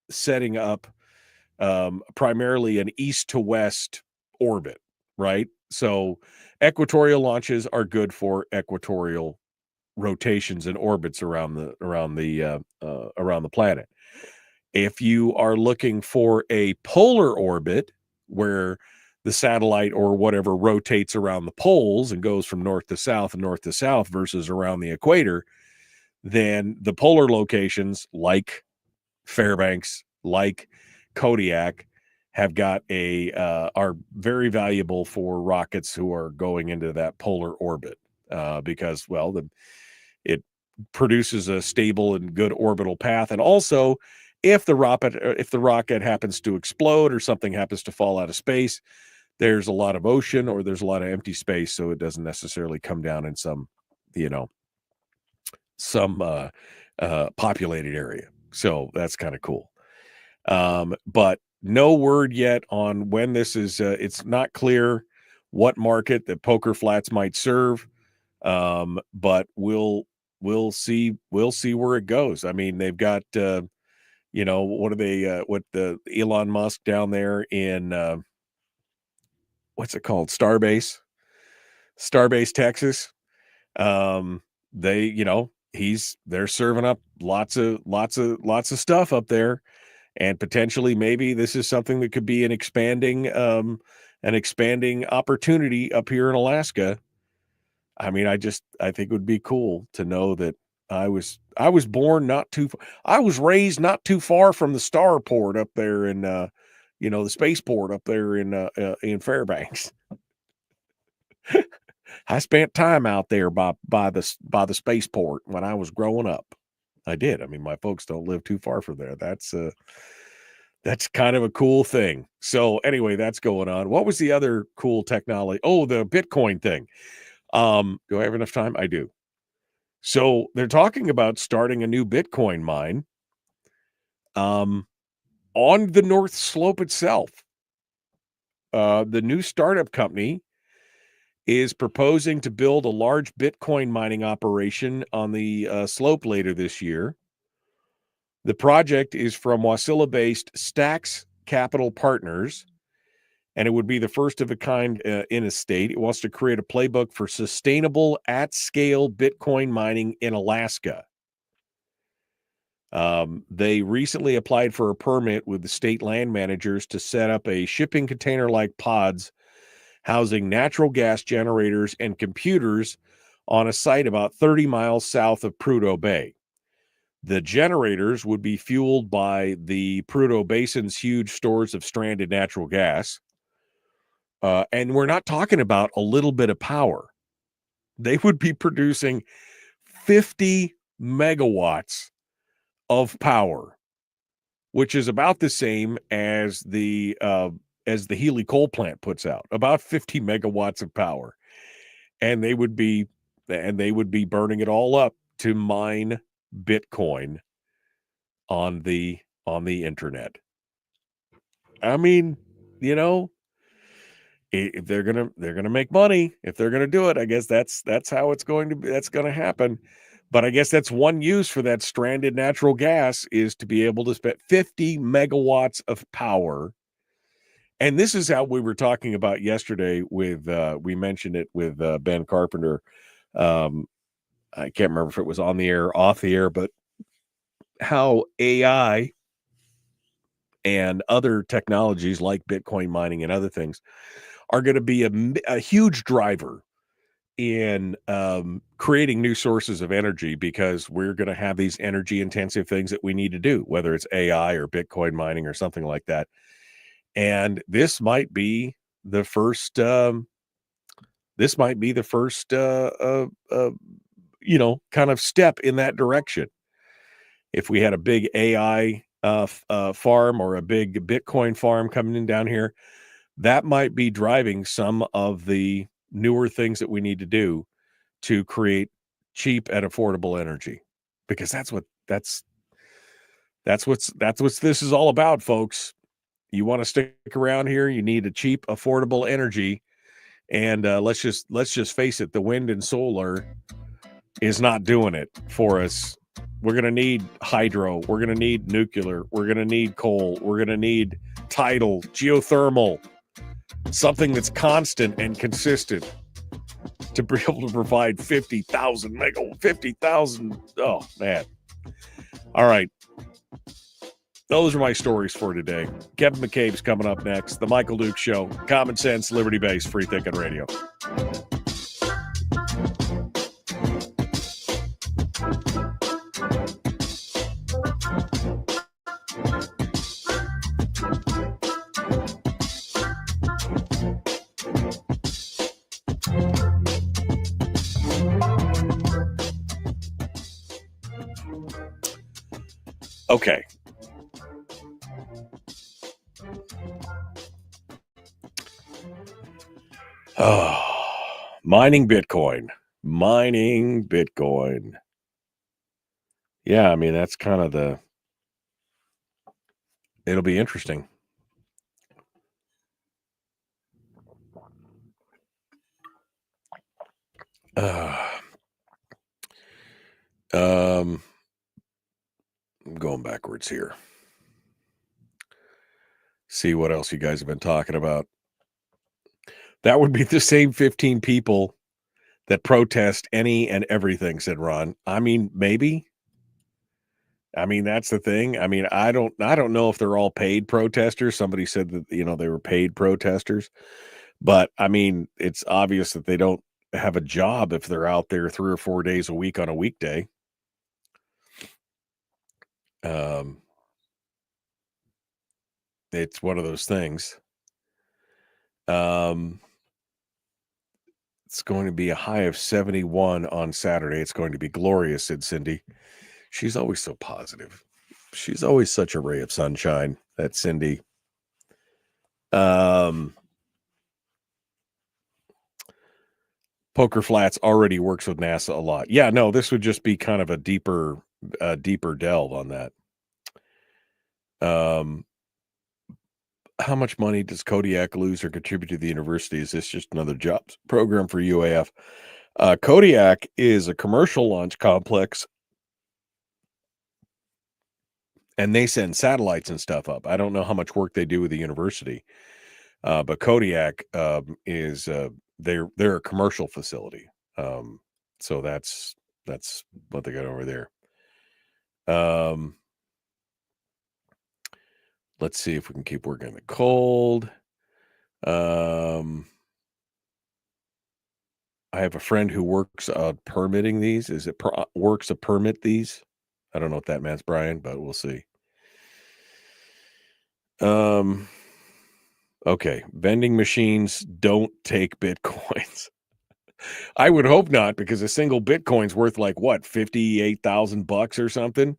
setting up primarily an east to west orbit, right? So equatorial launches are good for equatorial rotations and orbits around the planet. If you are looking for a polar orbit where the satellite or whatever rotates around the poles and goes from north to south and north to south versus around the equator, then the polar locations like Fairbanks, like Kodiak, have got are very valuable for rockets who are going into that polar orbit because, well, it produces a stable and good orbital path, and also if the rocket happens to explode or something happens to fall out of space, there's a lot of ocean or there's a lot of empty space, so it doesn't necessarily come down in some populated area. So that's kind of cool. But no word yet on when this is. It's not clear what market that Poker Flats might serve. But we'll see where it goes. I mean, they've got what are they? What the Elon Musk down there in what's it called? Starbase, Texas. They're serving up lots of stuff up there. And potentially maybe this is something that could be an expanding opportunity up here in Alaska. I mean, I think it would be cool to know that I was born not too far. I was raised not too far from the starport up there in the spaceport up there in Fairbanks. I spent time out there by the spaceport when I was growing up. I did. I mean, my folks don't live too far from there. That's kind of a cool thing. So anyway, that's going on. What was the other cool technology? Oh, the Bitcoin thing. Do I have enough time? I do. So they're talking about starting a new Bitcoin mine on the North Slope itself. The new startup company is proposing to build a large Bitcoin mining operation on the slope later this year. The project is from Wasilla-based Stacks Capital Partners and it would be the first of a kind in a state. It wants to create a playbook for sustainable at-scale Bitcoin mining in Alaska. They recently applied for a permit with the state land managers to set up a shipping container-like pods housing natural gas generators and computers on a site about 30 miles south of Prudhoe Bay. The generators would be fueled by the Prudhoe Basin's huge stores of stranded natural gas. And we're not talking about a little bit of power. They would be producing 50 megawatts of power, which is about the same as the Healy coal plant puts out, about 50 megawatts of power. And they would be burning it all up to mine Bitcoin on the internet. I mean, you know, if they're gonna make money, if they're gonna do it, I guess that's how it's going to be. That's going to happen. But I guess that's one use for that stranded natural gas is to be able to spend 50 megawatts of power. And this is how we were talking about yesterday with we mentioned it with Ben Carpenter. I can't remember if it was on the air, off the air, but how AI and other technologies like Bitcoin mining and other things are going to be a huge driver in creating new sources of energy, because we're going to have these energy intensive things that we need to do, whether it's AI or Bitcoin mining or something like that. And this might be the first kind of step in that direction. If we had a big AI farm or a big Bitcoin farm coming in down here, that might be driving some of the newer things that we need to do to create cheap and affordable energy, because that's what this is all about, folks. You want to stick around here, you need a cheap, affordable energy. And let's just face it, the wind and solar is not doing it for us. We're going to need hydro. We're going to need nuclear. We're going to need coal. We're going to need tidal, geothermal, something that's constant and consistent to be able to provide 50,000 megawatts, 50,000. Oh, man. All right. Those are my stories for today. Kevin McCabe's coming up next. The Michael Duke Show. Common sense, liberty-based, free thinking radio. Okay. Mining Bitcoin. Yeah, I mean, that's kind of it'll be interesting. I'm going backwards here. See what else you guys have been talking about. That would be the same 15 people that protest any and everything, said Ron. I mean, maybe. I mean, that's the thing. I mean, I don't know if they're all paid protesters. Somebody said that, they were paid protesters. But I mean, it's obvious that they don't have a job if they're out there 3 or 4 days a week on a weekday. It's one of those things. It's going to be a high of 71 on Saturday. It's going to be glorious, said Cindy. She's always so positive. She's always such a ray of sunshine, that Cindy. Poker Flats already works with NASA a lot. Yeah, no, this would just be kind of a deeper delve on that. How much money does Kodiak lose or contribute to the university? Is this just another jobs program for UAF? Kodiak is a commercial launch complex, and they send satellites and stuff up. I don't know how much work they do with the university. But Kodiak is they're a commercial facility. So that's what they got over there. Let's see if we can keep working the cold. I have a friend who works permitting these. Is it works to permit these? I don't know what that means, Brian, but we'll see. Okay, vending machines don't take bitcoins. I would hope not, because a single bitcoin's worth like what, $58,000 or something.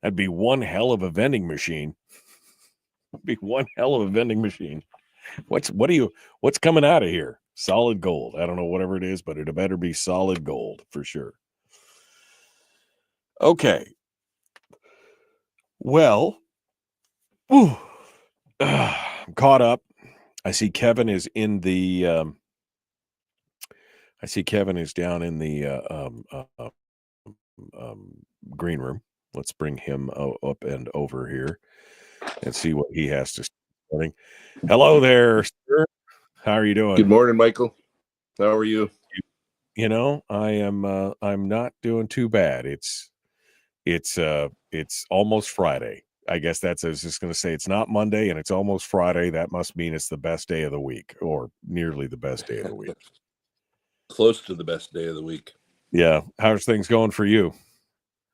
That'd be one hell of a vending machine. Be one hell of a vending machine. What's coming out of here? Solid gold. I don't know, whatever it is, but it better be solid gold for sure. Okay. Well, I'm caught up. I see Kevin is in the down in the green room. Let's bring him up and over here and see what he has to say. Hello there, sir. How are you doing? Good morning, Michael. How are you? You know, I'm not doing too bad. It's almost Friday. I guess I was just going to say it's not Monday and it's almost Friday. That must mean it's the best day of the week, or nearly the best day of the week. Close to the best day of the week. Yeah. How's things going for you?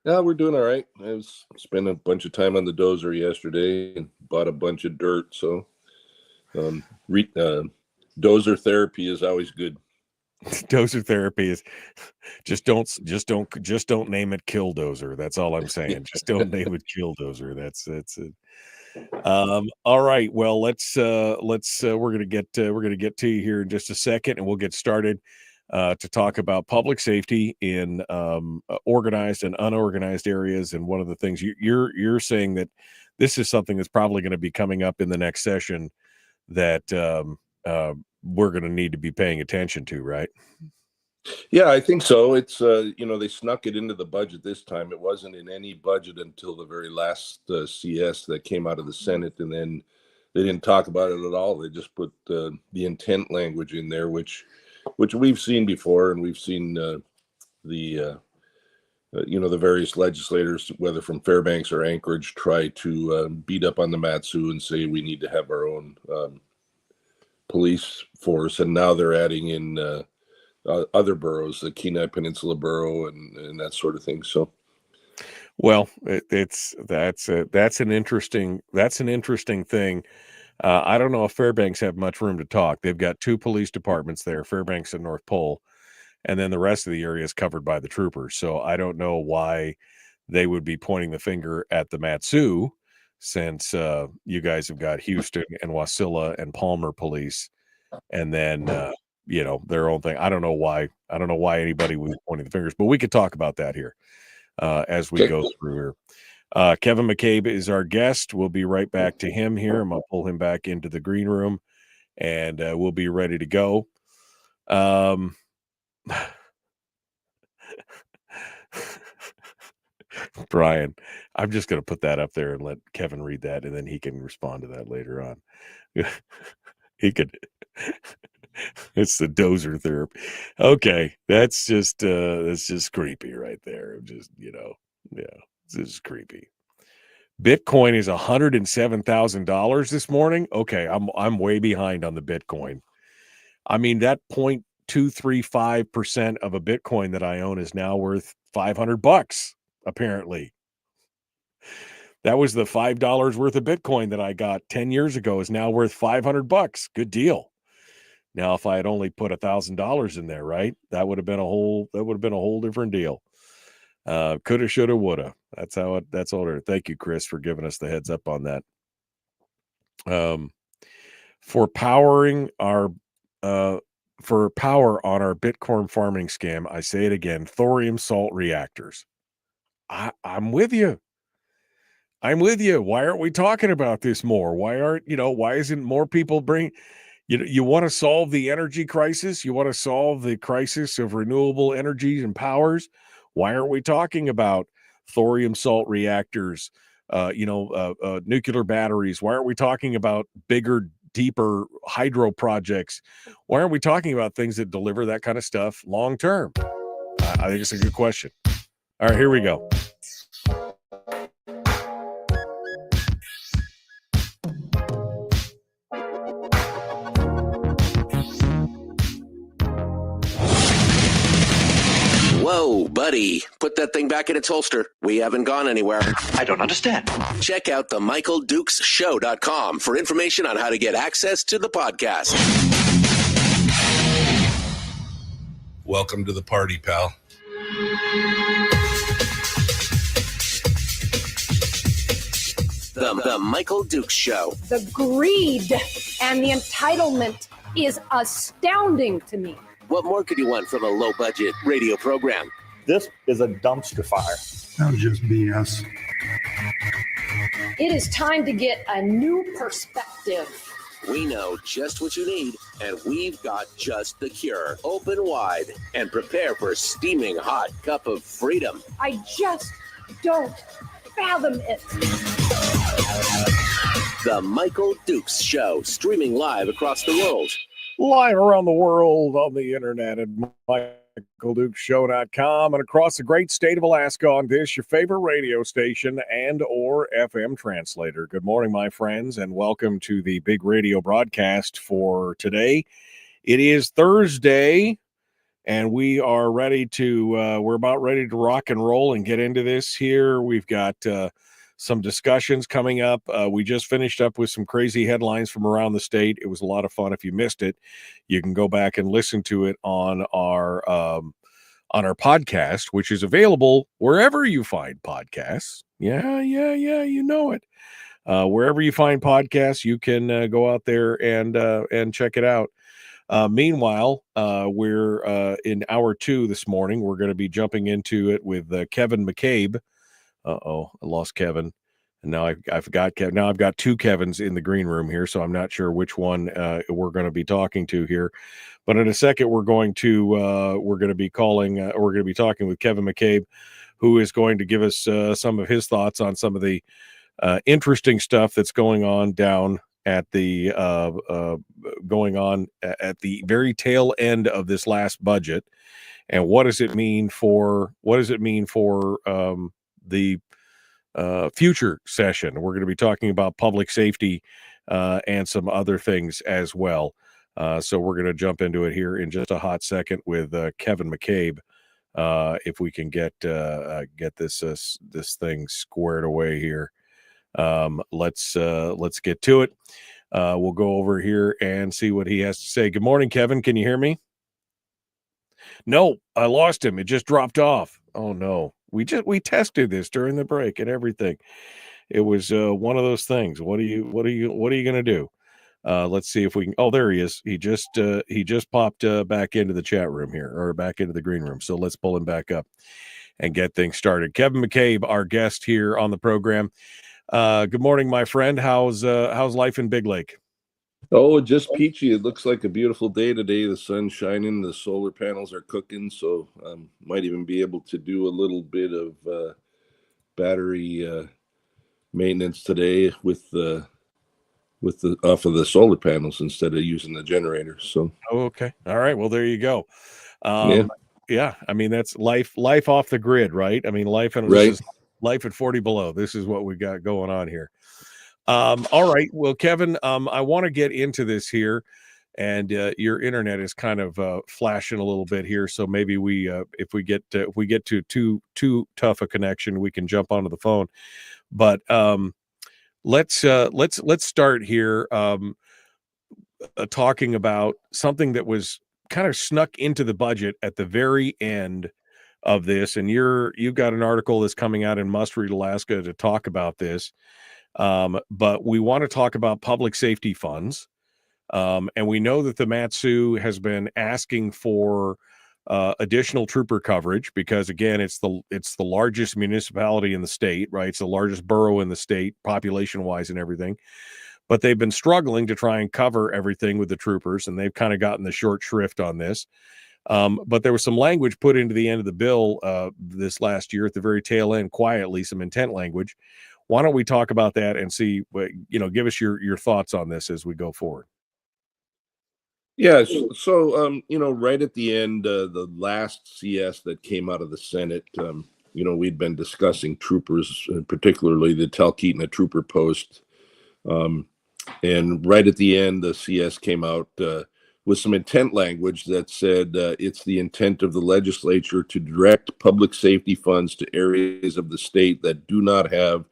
Yeah, we're doing all right. I spent a bunch of time on the dozer yesterday and bought a bunch of dirt. So dozer therapy is always good. Dozer therapy is just don't name it Killdozer. That's all I'm saying. Just don't name it Killdozer. That's it. All right. Well, let's we're gonna get to you here in just a second, and we'll get started to talk about public safety in organized and unorganized areas. And one of the things you're saying that this is something that's probably going to be coming up in the next session that we're going to need to be paying attention to, right? Yeah, I think so. It's they snuck it into the budget this time. It wasn't in any budget until the very last CS that came out of the Senate, and then they didn't talk about it at all. They just put the intent language in there, which we've seen before, and we've seen the various legislators, whether from Fairbanks or Anchorage, try to beat up on the Mat-Su and say we need to have our own police force, and now they're adding in other boroughs, the Kenai Peninsula borough, and that sort of thing. So, well, that's an interesting thing. I don't know if Fairbanks have much room to talk. They've got two police departments there, Fairbanks and North Pole, and then the rest of the area is covered by the troopers. So I don't know why they would be pointing the finger at the Mat-Su, since you guys have got Houston and Wasilla and Palmer police, and then their own thing. I don't know why anybody was pointing the fingers, but we could talk about that here as we go through here. Kevin McCabe is our guest. We'll be right back to him here. I'm gonna pull him back into the green room, and we'll be ready to go. Brian, I'm just going to put that up there and let Kevin read that, and then he can respond to that later on. He could. It's the dozer therapy. Okay, that's just creepy right there. Just this is creepy. Bitcoin is $107,000 this morning. Okay, I'm way behind on the Bitcoin. I mean, that 0.235% of a Bitcoin that I own is now worth $500. Apparently, that was the $5 worth of Bitcoin that I got 10 years ago is now worth $500. Good deal. Now, if I had only put $1,000 in there, right, that would have been a whole different deal. Coulda, shoulda, woulda. That's all. Thank you, Chris, for giving us the heads up on that. For power on our Bitcoin farming scam, I say it again: thorium salt reactors. I'm with you. Why aren't we talking about this more? Why isn't more people you want to solve the energy crisis? You want to solve the crisis of renewable energies and powers? Why aren't we talking about thorium salt reactors, nuclear batteries? Why aren't we talking about bigger deeper hydro projects. Why aren't we talking about things that deliver that kind of stuff long term? I think it's a good question. All right, here we go. Whoa, buddy. Put that thing back in its holster. We haven't gone anywhere. I don't understand. Check out the MichaelDukesShow.com for information on how to get access to the podcast. Welcome to the party, pal. The Michael Dukes Show. The greed and the entitlement is astounding to me. What more could you want from a low-budget radio program? This is a dumpster fire. That was just BS. It is time to get a new perspective. We know just what you need, and we've got just the cure. Open wide and prepare for a steaming hot cup of freedom. I just don't fathom it. The Michael Dukes Show, streaming live across the world. Live around the world on the internet at MichaelDukesShow.com and across the great state of Alaska on this, your favorite radio station and or FM translator. Good morning, my friends, and welcome to the big radio broadcast for today. It is Thursday, and we are ready to, we're about ready to rock and roll and get into this here. We've got some discussions coming up. We just finished up with some crazy headlines from around the state. It was a lot of fun. If you missed it, you can go back and listen to it on our podcast, which is available wherever you find podcasts. Yeah, you know it. Wherever you find podcasts, you can go out there and check it out. Meanwhile, we're in hour 2 this morning. We're going to be jumping into it with Kevin McCabe. I lost Kevin, and now I forgot Kevin. Now I've got 2 Kevins in the green room here, so I'm not sure which one we're going to be talking to here. But in a second, we're going to be talking with Kevin McCabe, who is going to give us some of his thoughts on some of the interesting stuff that's going on down at the very tail end of this last budget, and what does it mean for the future session. We're going to be talking about public safety and some other things as well. So we're going to jump into it here in just a hot second with Kevin McCabe. If we can get this thing squared away here. Let's get to it. We'll go over here and see what he has to say. Good morning, Kevin. Can you hear me? No, I lost him. It just dropped off. Oh no. We tested this during the break and everything. It was one of those things. What are you going to do? Let's see if we can. Oh, there he is. He just popped back into the chat room here, or back into the green room. So let's pull him back up and get things started. Kevin McCabe, our guest here on the program. Good morning, my friend. How's life in Big Lake? Oh, just peachy. It looks like a beautiful day today. The sun's shining. The solar panels are cooking. So might even be able to do a little bit of battery maintenance today with the off of the solar panels instead of using the generator. So okay. All right. Well, there you go. Yeah. I mean, that's life off the grid, right? I mean, life at 40 below. This is what we got going on here. All right. Well, Kevin, I want to get into this here, and your internet is kind of flashing a little bit here. So maybe if we get to too tough a connection, we can jump onto the phone. But let's start here talking about something that was kind of snuck into the budget at the very end of this. And you've got an article that's coming out in Must Read Alaska to talk about this. But we want to talk about public safety funds. And we know that the Mat-Su has been asking for additional trooper coverage because, again, it's the largest municipality in the state, right? It's the largest borough in the state, population-wise and everything. But they've been struggling to try and cover everything with the troopers, and they've kind of gotten the short shrift on this. But there was some language put into the end of the bill this last year at the very tail end, quietly, some intent language. Why don't we talk about that and see, give us your thoughts on this as we go forward. Yeah, so right at the end, the last CS that came out of the Senate, we'd been discussing troopers, particularly the Talkeetna trooper post. And right at the end, the CS came out with some intent language that said it's the intent of the legislature to direct public safety funds to areas of the state that do not have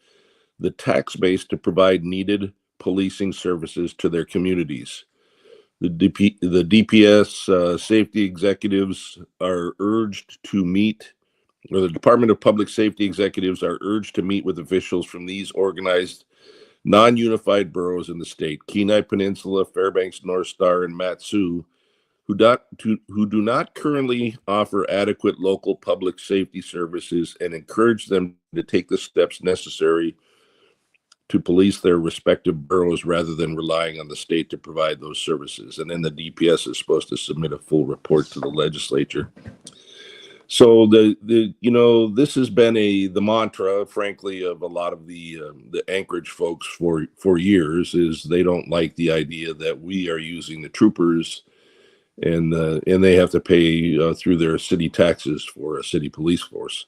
the tax base to provide needed policing services to their communities. The DPS safety executives are urged to meet, or the Department of Public Safety executives are urged to meet with officials from these organized non-unified boroughs in the state: Kenai Peninsula, Fairbanks, North Star, and Matsu, who do not currently offer adequate local public safety services, and encourage them to take the steps necessary to police their respective boroughs rather than relying on the state to provide those services. And then the DPS is supposed to submit a full report to the legislature. So this has been the mantra, frankly, of a lot of the Anchorage folks for years, is they don't like the idea that we are using the troopers and they have to pay through their city taxes for a city police force.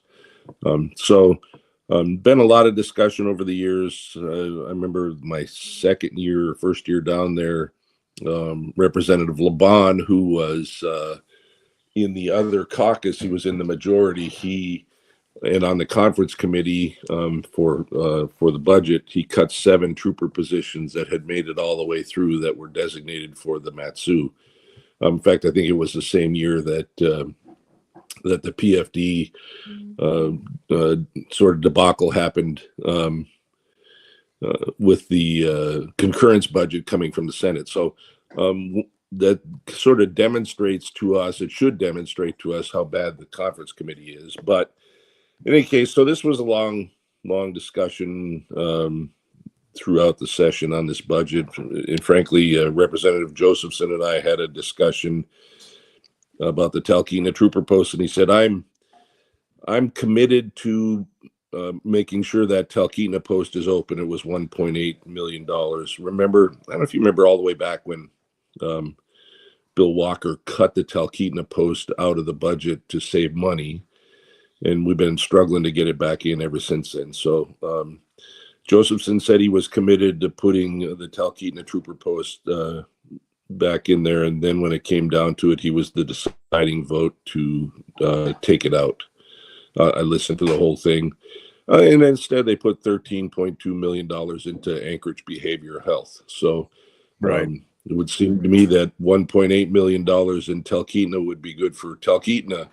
Been a lot of discussion over the years. I remember my first year down there, Representative Laban, who was in the other caucus, he was in the majority. And on the conference committee for the budget, he cut 7 trooper positions that had made it all the way through that were designated for the Matsu. In fact, I think it was the same year that the PFD sort of debacle happened with the concurrence budget coming from the Senate. So that sort of demonstrates to us, it should demonstrate to us how bad the conference committee is. But in any case, so this was a long discussion throughout the session on this budget. And frankly, Representative Josephson and I had a discussion about the Talkeetna trooper post, and he said, I'm committed to making sure that Talkeetna post is open. It was $1.8 million. Remember, I don't know if you remember all the way back when Bill Walker cut the Talkeetna post out of the budget to save money, and we've been struggling to get it back in ever since then. So Josephson said he was committed to putting the Talkeetna trooper post back in there, and then when it came down to it, he was the deciding vote to take it out. I listened to the whole thing, and instead they put $13.2 million into Anchorage behavioral health. So Right. It would seem to me that $1.8 million in Talkeetna would be good for Talkeetna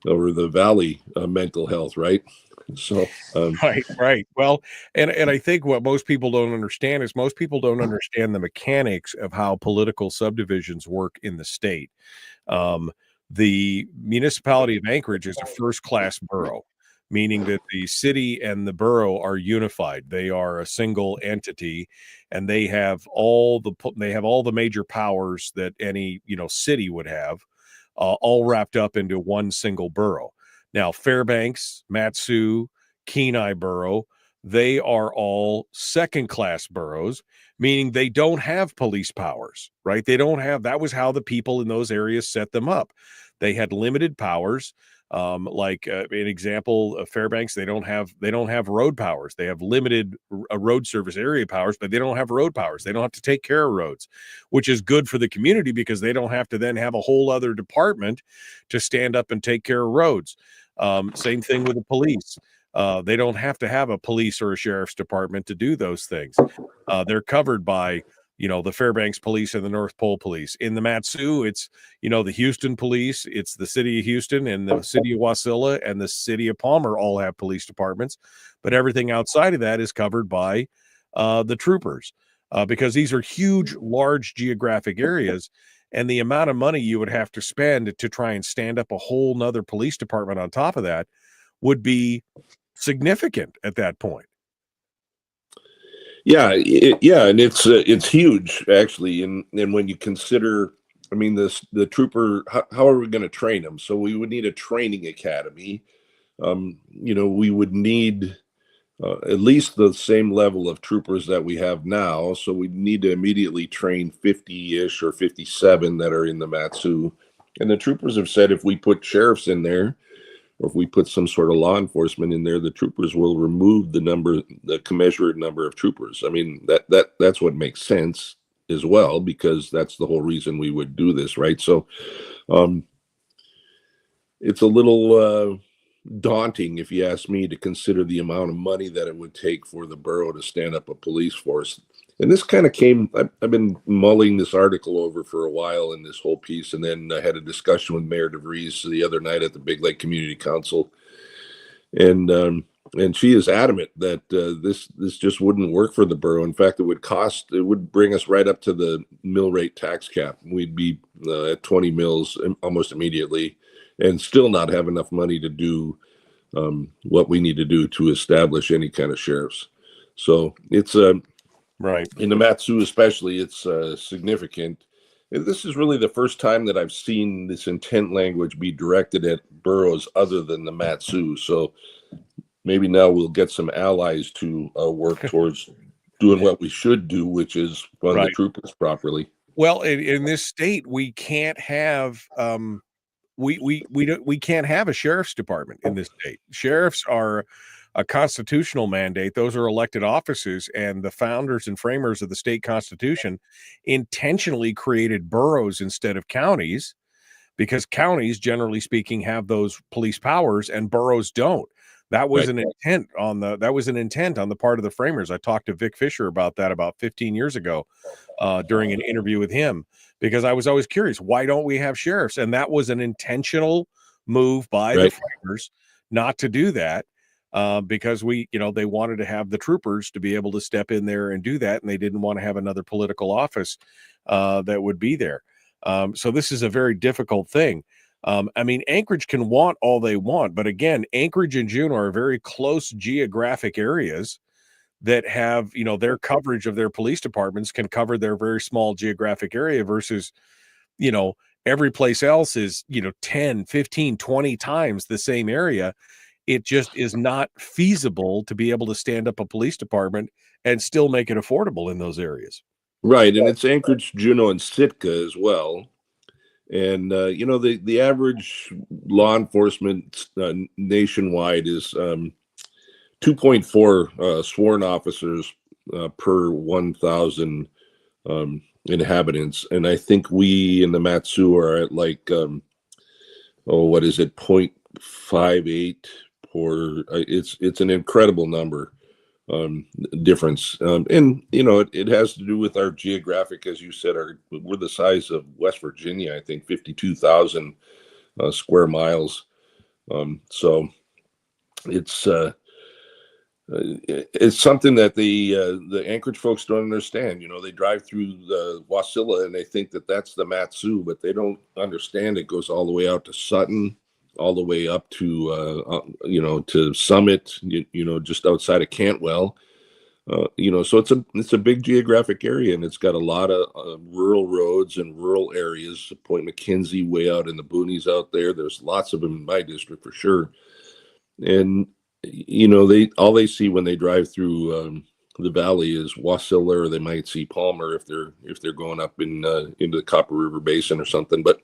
over the Valley mental health, right? So Right. Well, and I think what most people don't understand is most people don't understand the mechanics of how political subdivisions work in the state. The municipality of Anchorage is a first-class borough, meaning that the city and the borough are unified. They are a single entity, and they have all the major powers that any city would have, all wrapped up into one single borough. Now, Fairbanks, Matsu, Kenai borough, they are all second-class boroughs, meaning they don't have police powers, right? That was how the people in those areas set them up. They had limited powers. Like an example, Fairbanks, they don't have road powers. They have limited road service area powers, but they don't have road powers. They don't have to take care of roads, which is good for the community because they don't have to then have a whole other department to stand up and take care of roads. Same thing with the police. They don't have to have a police or a sheriff's department to do those things. They're covered by the Fairbanks Police and the North Pole Police. In the Matsu, it's, the Houston Police, it's the city of Houston and the city of Wasilla and the city of Palmer all have police departments, but everything outside of that is covered by the troopers because these are huge, large geographic areas, and the amount of money you would have to spend to try and stand up a whole nother police department on top of that would be significant at that point. Yeah, and it's huge actually, and when you consider I mean, the trooper, how are we going to train them? So we would need a training academy. We would need at least the same level of troopers that we have now. So we need to immediately train 50-ish or 57 that are in the Matsu. And the troopers have said if we put sheriffs in there, or if we put some sort of law enforcement in there, the troopers will remove the commensurate number of troopers. I mean, that's what makes sense as well, because that's the whole reason we would do this, right? So it's a little daunting, if you ask me, to consider the amount of money that it would take for the borough to stand up a police force. And this kind of I've been mulling this article over for a while in this whole piece, and then I had a discussion with Mayor DeVries the other night at the Big Lake Community Council, and she is adamant that this just wouldn't work for the borough. In fact, it would bring us right up to the mill rate tax cap. We'd be at 20 mills almost immediately, and still not have enough money to do what we need to do to establish any kind of sheriffs. So it's Right. in the Matsu especially, it's significant. This is really the first time that I've seen this intent language be directed at boroughs other than the Matsu. So maybe now we'll get some allies to work towards doing what we should do, which is run the troopers properly. Well, in this state, we can't have we can't have a sheriff's department in this state. Sheriffs are a constitutional mandate. Those are elected offices, and the founders and framers of the state constitution intentionally created boroughs instead of counties, because counties, generally speaking, have those police powers and boroughs don't. That was an intent on the part of the framers. I talked to Vic Fisher about that about 15 years ago during an interview with him, because I was always curious, why don't we have sheriffs? And that was an intentional move by the framers not to do that, because they wanted to have the troopers to be able to step in there and do that, and they didn't want to have another political office that would be there. So this is a very difficult thing. I mean, Anchorage can want all they want, but again, Anchorage and Juneau are very close geographic areas that have, their coverage of their police departments can cover their very small geographic area versus, every place else is, 10, 15, 20 times the same area. It just is not feasible to be able to stand up a police department and still make it affordable in those areas. Right. And it's Anchorage, Juneau, and Sitka as well. And, the average law enforcement nationwide is 2.4 sworn officers per 1,000 inhabitants. And I think we in the Matsu are at like, what is it, 0.58 per, it's an incredible number difference. And, it has to do with our geographic, as you said, we're the size of West Virginia, I think 52,000 square miles. So it's something that the Anchorage folks don't understand. They drive through the Wasilla and they think that that's the Matsu, but they don't understand it goes all the way out to Sutton, all the way up to to Summit, just outside of Cantwell. So it's a big geographic area, and it's got a lot of rural roads and rural areas. Point McKenzie, way out in the boonies out there. There's lots of them in my district for sure. And they see when they drive through the valley is Wasilla, or they might see Palmer if they're going up into the Copper River Basin or something, but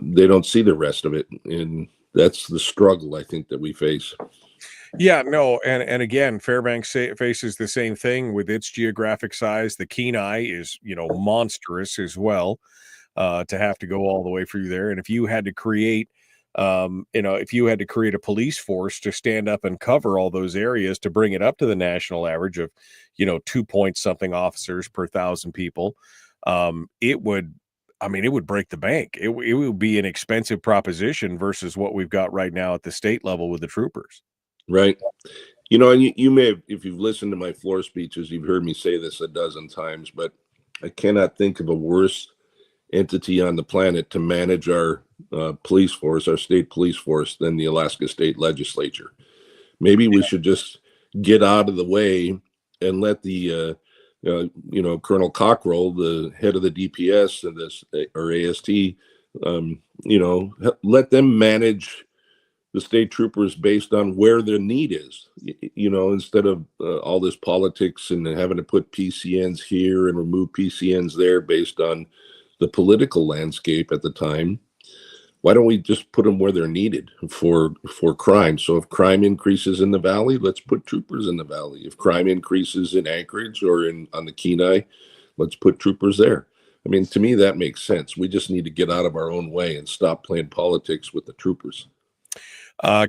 they don't see the rest of it, and that's the struggle I think that we face. Yeah, no, and again, Fairbanks faces the same thing with its geographic size. The Kenai is, monstrous as well, to have to go all the way through there. And if you had to create, a police force to stand up and cover all those areas to bring it up to the national average of, 2 point something officers per 1,000 people, it would break the bank. It would be an expensive proposition versus what we've got right now at the state level with the troopers. Right. And you may have, if you've listened to my floor speeches, you've heard me say this a dozen times, but I cannot think of a worse entity on the planet to manage our police force, our state police force, than the Alaska State Legislature. Maybe we should just get out of the way and let the Colonel Cockrell, the head of the DPS and this or AST, let them manage the state troopers based on where their need is, instead of all this politics and having to put PCNs here and remove PCNs there based on the political landscape at the time. Why don't we just put them where they're needed for crime? So if crime increases in the valley, let's put troopers in the valley. If crime increases in Anchorage or on the Kenai, let's put troopers there. I mean, to me, that makes sense. We just need to get out of our own way and stop playing politics with the troopers.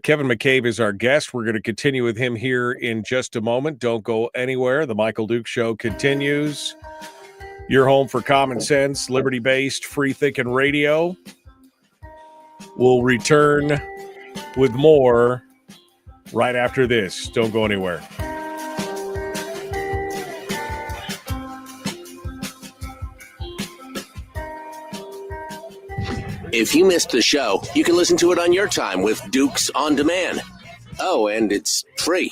Kevin McCabe is our guest. We're going to continue with him here in just a moment. Don't go anywhere. The Michael Dukes Show continues. Your home for common sense, liberty-based, free-thinking radio. We'll return with more right after this. Don't go anywhere. If you missed the show, you can listen to it on your time with Dukes on Demand. Oh, and it's free.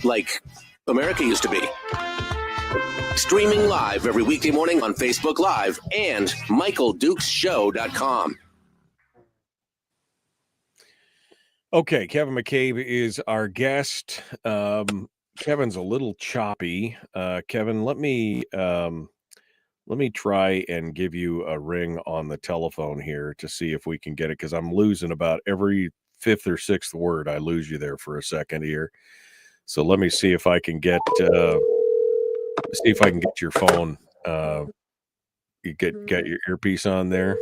Like America used to be. Streaming live every weekday morning on Facebook Live and MichaelDukesShow.com. Okay, Kevin McCabe is our guest. Kevin's a little choppy. Kevin, let me try and give you a ring on the telephone here to see if we can get it, because I'm losing about every fifth or sixth word. I lose you there for a second here. So let me see if I can get your phone. You get your earpiece on there.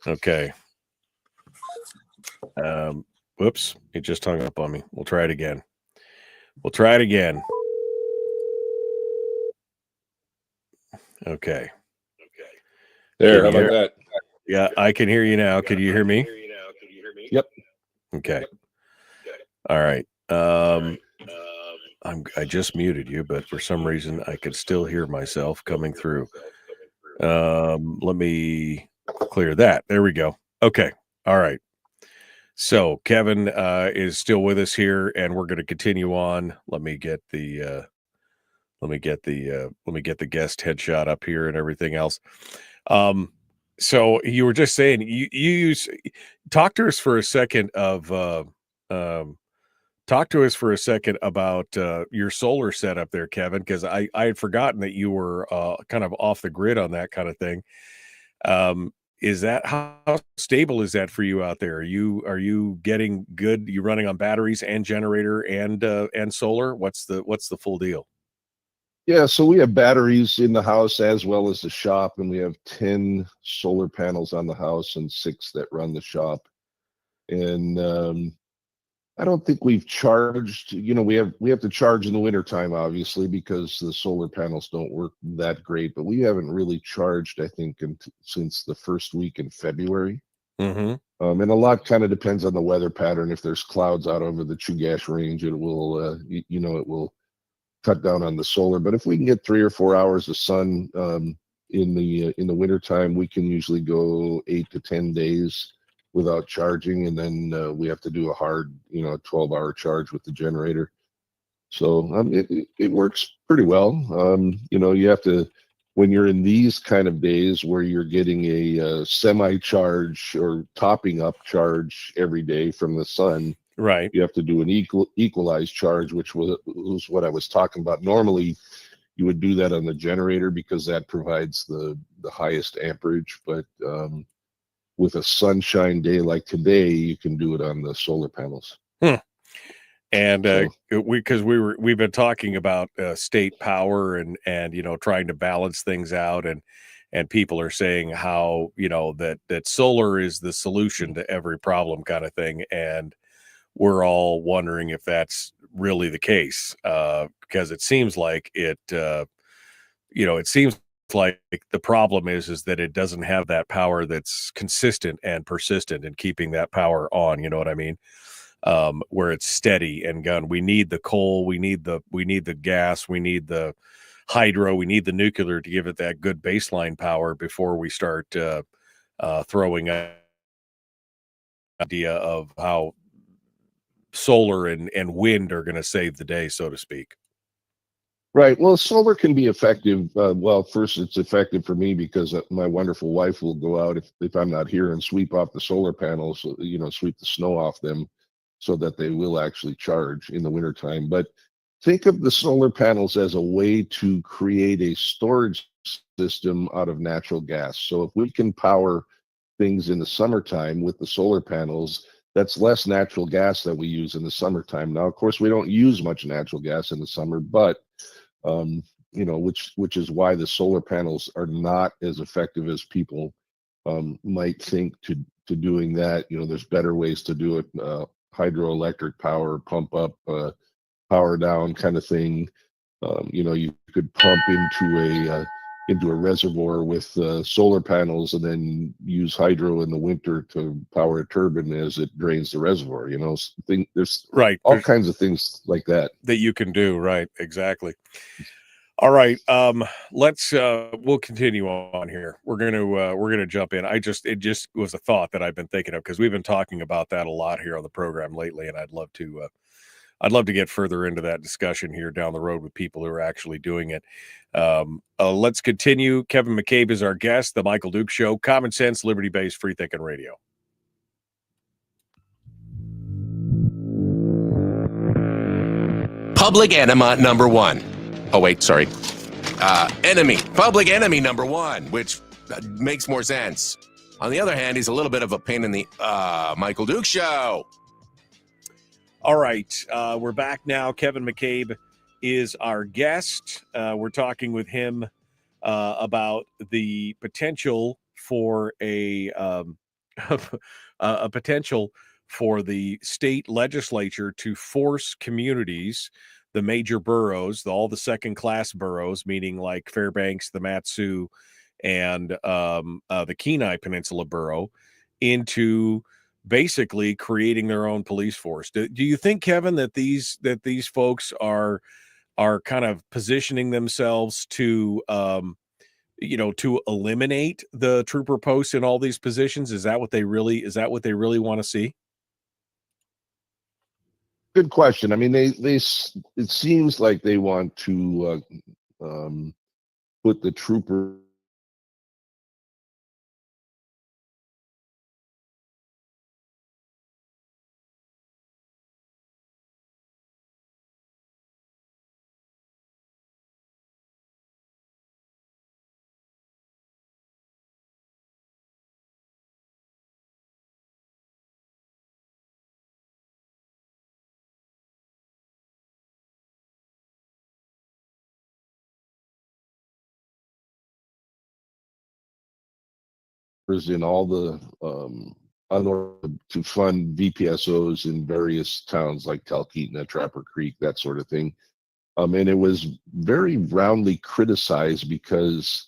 Okay. Whoops, it just hung up on me. We'll try it again. Okay. There, how about that? Yeah, I can hear you now. Can you hear me? Yep. Okay. All right. I just muted you, but for some reason I could still hear myself coming through. Let me clear that. There we go. Okay. All right. So Kevin is still with us here, and we're going to continue on. Let me get the guest headshot up here and everything else. So you were just saying you talk to us for a second about your solar setup there, Kevin, because I had forgotten that you were kind of off the grid on that kind of thing. Is that, how stable is that for you out there? Are you getting good? You running on batteries and generator and solar? What's the full deal? Yeah, so we have batteries in the house as well as the shop, and we have 10 solar panels on the house and 6 that run the shop. And I don't think we've charged, we have to charge in the wintertime, obviously, because the solar panels don't work that great, but we haven't really charged, I think, since the first week in February. Mm-hmm. And a lot kind of depends on the weather pattern. If there's clouds out over the Chugach range, it will, it will cut down on the solar. But if we can get 3 or 4 hours of sun in the wintertime, we can usually go 8 to 10 days without charging, and then we have to do a hard 12-hour charge with the generator. So it works pretty well. You have to, when you're in these kind of days where you're getting a semi-charge or topping up charge every day from the sun, right, you have to do an equalized charge, which was what I was talking about. Normally you would do that on the generator because that provides the highest amperage, but with a sunshine day like today, you can do it on the solar panels. And we've been talking about state power and trying to balance things out, and people are saying how that solar is the solution to every problem kind of thing, and we're all wondering if that's really the case, because it seems like it seems like the problem is that it doesn't have that power that's consistent and persistent in keeping that power on. You know what I mean? Where it's steady and gun. We need the coal, we need the gas, we need the hydro, we need the nuclear to give it that good baseline power before we start throwing an idea of how solar and wind are going to save the day, so to speak. Right. Well, solar can be effective. Well, first, it's effective for me because my wonderful wife will go out if I'm not here and sweep off the solar panels, sweep the snow off them so that they will actually charge in the wintertime. But think of the solar panels as a way to create a storage system out of natural gas. So if we can power things in the summertime with the solar panels, that's less natural gas that we use in the summertime. Now, of course, we don't use much natural gas in the summer, but which is why the solar panels are not as effective as people might think to doing that. There's better ways to do it. Hydroelectric power, pump up, power down kind of thing. You could pump into a reservoir with solar panels and then use hydro in the winter to power a turbine as it drains the reservoir. There's all kinds of things like that you can do. Right. Exactly. All right. We'll continue on here. We're going to jump in. It just was a thought that I've been thinking of because we've been talking about that a lot here on the program lately. And I'd love to get further into that discussion here down the road with people who are actually doing it. Let's continue. Kevin McCabe is our guest, The Michael Duke Show, common sense, liberty-based, free-thinking radio. Public enema number one. Oh, wait, sorry. Public enemy number one, which makes more sense. On the other hand, he's a little bit of a pain in the Michael Duke Show. All right, we're back now. Kevin McCabe is our guest. We're talking with him about the potential for a potential for the state legislature to force communities, the major boroughs, all the second-class boroughs, meaning like Fairbanks, the Mat-Su, and the Kenai Peninsula Borough, into basically creating their own police force. Do you think, Kevin, that these folks are kind of positioning themselves to to eliminate the trooper posts in all these positions? Is that what they really want to see? Good question. I mean, it seems like they want to put the trooper in all the to fund VPSOs in various towns like Talkeetna, Trapper Creek, that sort of thing. And it was very roundly criticized because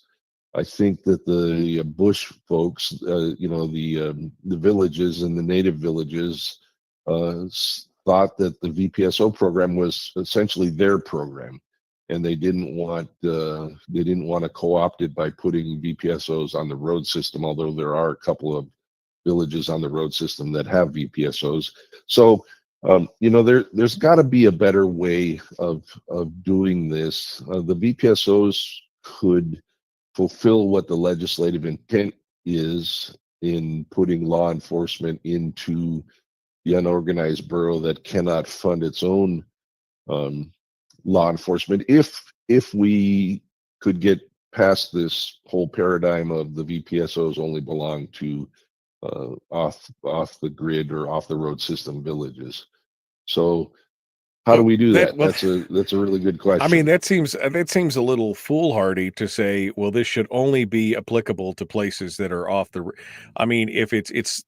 I think that the Bush folks, the villages and the native villages thought that the VPSO program was essentially their program, and they didn't want to co-opt it by putting VPSOs on the road system. Although there are a couple of villages on the road system that have VPSOs, so there's got to be a better way of doing this. The VPSOs could fulfill what the legislative intent is in putting law enforcement into the unorganized borough that cannot fund its own law enforcement. If we could get past this whole paradigm of the VPSOs only belong to off the grid or off the road system villages. So how do we do that? That's a really good question. I mean, that seems a little foolhardy to say, well, this should only be applicable to places that are off the. I mean, if it's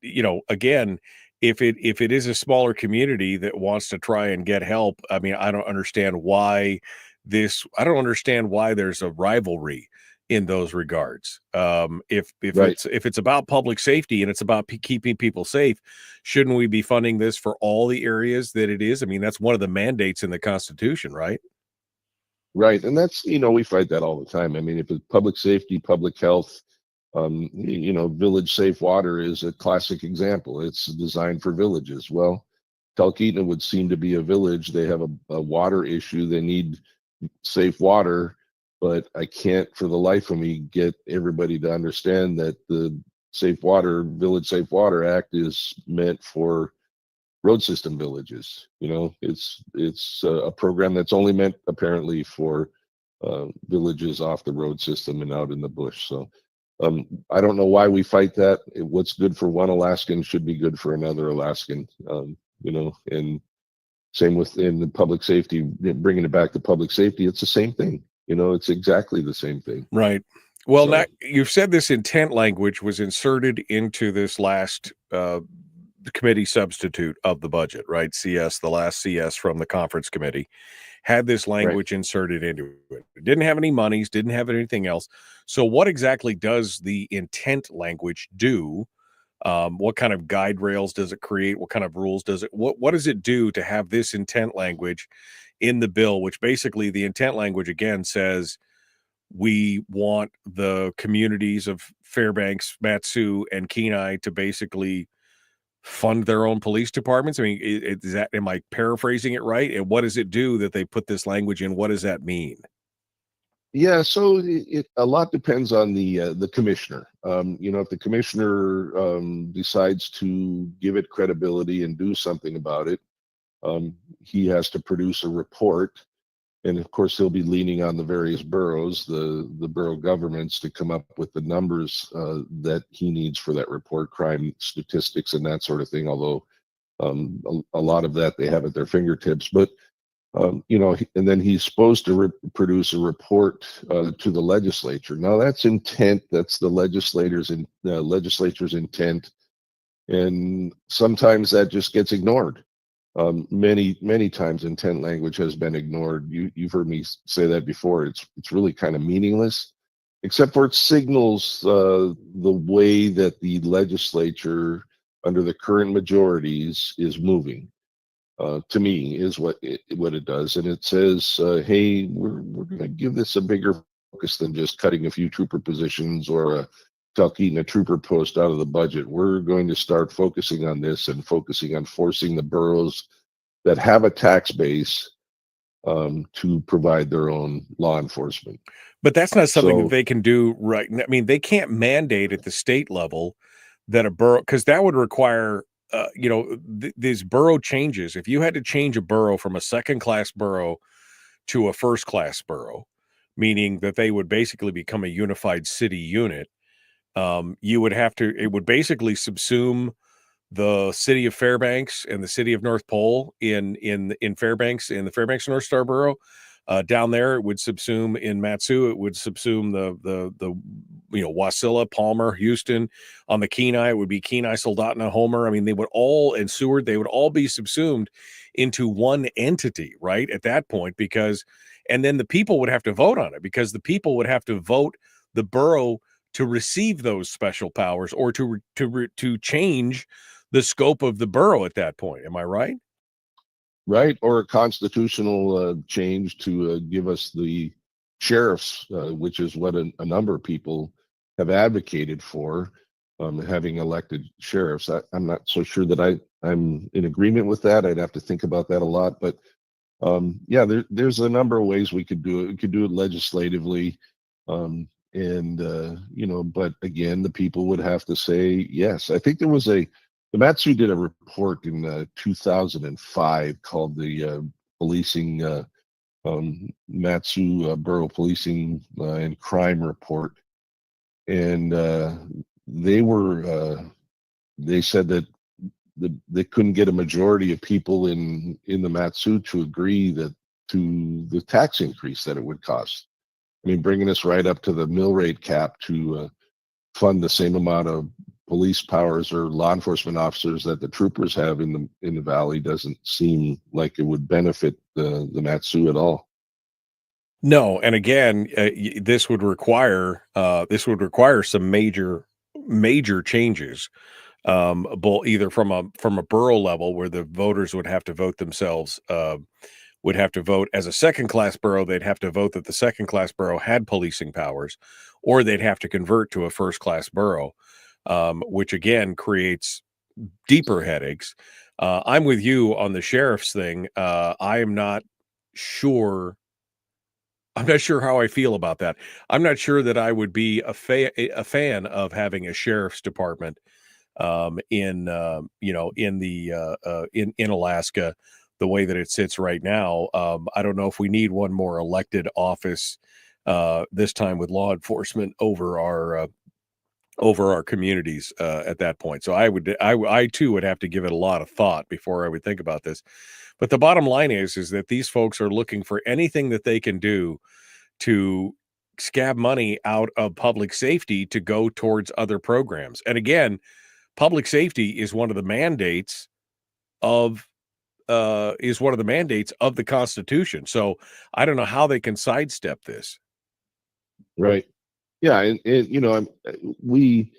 again, if it is a smaller community that wants to try and get help, I mean, I don't understand why there's a rivalry in those regards. If it's about public safety and it's about keeping people safe, shouldn't we be funding this for all the areas that it is? I mean, that's one of the mandates in the Constitution, right? Right, and that's we fight that all the time. I mean, if it's public safety, public health, village safe water is a classic example. It's designed for villages. Well, Talkeetna would seem to be a village. They have a water issue. They need safe water, but I can't for the life of me get everybody to understand that the Village Safe Water Act is meant for road system villages. It's a program that's only meant apparently for villages off the road system and out in the bush. So I don't know why we fight that. What's good for one Alaskan should be good for another Alaskan. And same within the public safety, bringing it back to public safety, it's the same thing. It's exactly the same thing. Right. Well, So- now you've said this intent language was inserted into this last committee substitute of the budget, right? CS, the last CS from the conference committee, had this language inserted into it. It didn't have any monies, didn't have anything else. So what exactly does the intent language do? What kind of guide rails does it create? What kind of rules does it, what does it do to have this intent language in the bill, which basically the intent language again says we want the communities of Fairbanks, Matsu, and Kenai to basically fund their own police departments? I mean, is that, am I paraphrasing it right? And what does it do that they put this language in? What does that mean? Yeah, so a lot depends on the commissioner. If the commissioner decides to give it credibility and do something about it, he has to produce a report, and of course he'll be leaning on the various boroughs, the borough governments, to come up with the numbers that he needs for that report, crime statistics and that sort of thing. Although a lot of that they have at their fingertips, but and then he's supposed to produce a report to the legislature. Now that's intent. That's the legislature's intent, and sometimes that just gets ignored. Many times intent language has been ignored. You've heard me say that before. It's really kind of meaningless, except for it signals the way that the legislature under the current majorities is moving. To me, is what it does, and it says, "Hey, we're going to give this a bigger focus than just cutting a few trooper positions or eating a trooper post out of the budget. We're going to start focusing on this and focusing on forcing the boroughs that have a tax base to provide their own law enforcement." But that's not something So- that they can do right. I mean, they can't mandate at the state level that a borough, because that would require these borough changes. If you had to change a borough from a second class borough to a first class borough, meaning that they would basically become a unified city unit, you would have to, it would basically subsume the city of Fairbanks and the city of North Pole in Fairbanks, in the Fairbanks North Star borough. Down there, it would subsume in Matsu. It would subsume the Wasilla, Palmer, Houston. On the Kenai, it would be Kenai, Soldotna, Homer. I mean, they would all, and Seward, they would all be subsumed into one entity, right? At that point, and then the people would have to vote on it, because the people would have to vote the borough to receive those special powers or to change the scope of the borough at that point. Am I right? Right, or a constitutional change to give us the sheriffs, which is what a number of people have advocated for, having elected sheriffs. I'm not so sure that I'm in agreement with that. I'd have to think about that a lot. But there's a number of ways we could do it. We could do it legislatively, but again, the people would have to say yes. I think the Matsu did a report in 2005 called the Policing Matsu Borough Policing and Crime Report, and they said that they couldn't get a majority of people in the Matsu to agree to the tax increase that it would cost. I mean, bringing us right up to the mill rate cap to fund the same amount of police powers or law enforcement officers that the troopers have in the valley doesn't seem like it would benefit the Matsu at all. No, and again, this would require some major changes, both either from a borough level, where the voters would have to vote themselves, would have to vote as a second class borough. They'd have to vote that the second class borough had policing powers, or they'd have to convert to a first class borough, which again creates deeper headaches. I'm with you on the sheriff's thing. I am not sure I'm not sure how I feel about that. I'm not sure that I would be a fan of having a sheriff's department in in Alaska the way that it sits right now. I don't know if we need one more elected office this time with law enforcement over our communities at that point. So I too would have to give it a lot of thought before I would think about this. But the bottom line is that these folks are looking for anything that they can do to scab money out of public safety to go towards other programs. And again, public safety is one of the mandates of the Constitution. So I don't know how they can sidestep this. Right. Yeah, and we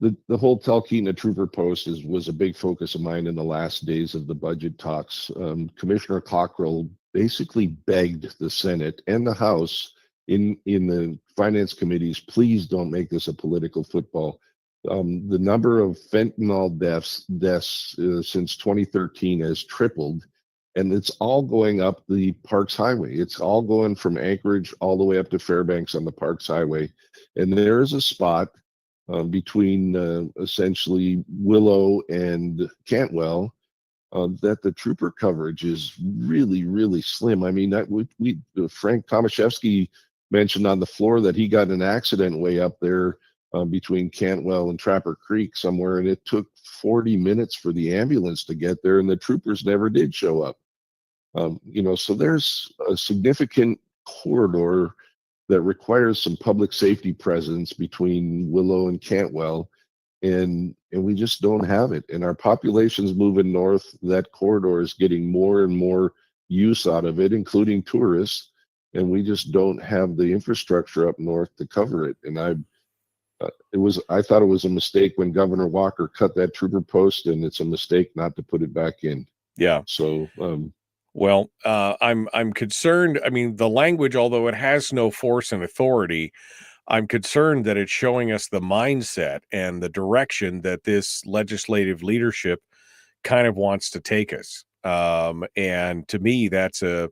the whole Talkeetna Trooper post was a big focus of mine in the last days of the budget talks. Commissioner Cockrell basically begged the Senate and the House in the finance committees, please don't make this a political football. The number of fentanyl deaths since 2013 has tripled, and it's all going up the Parks Highway. It's all going from Anchorage all the way up to Fairbanks on the Parks Highway, and there is a spot between essentially Willow and Cantwell that the trooper coverage is really, really slim. I mean, Frank Tomaszewski mentioned on the floor that he got an accident way up there between Cantwell and Trapper Creek somewhere, and it took 40 minutes for the ambulance to get there, and the troopers never did show up. So there's a significant corridor that requires some public safety presence between Willow and Cantwell, and we just don't have it. And our population's moving north. That corridor is getting more and more use out of it, including tourists, and we just don't have the infrastructure up north to cover it. And I thought it was a mistake when Governor Walker cut that trooper post, and it's a mistake not to put it back in. Yeah. So well, I'm concerned. I mean, the language, although it has no force and authority, I'm concerned that it's showing us the mindset and the direction that this legislative leadership kind of wants to take us. And to me, that's a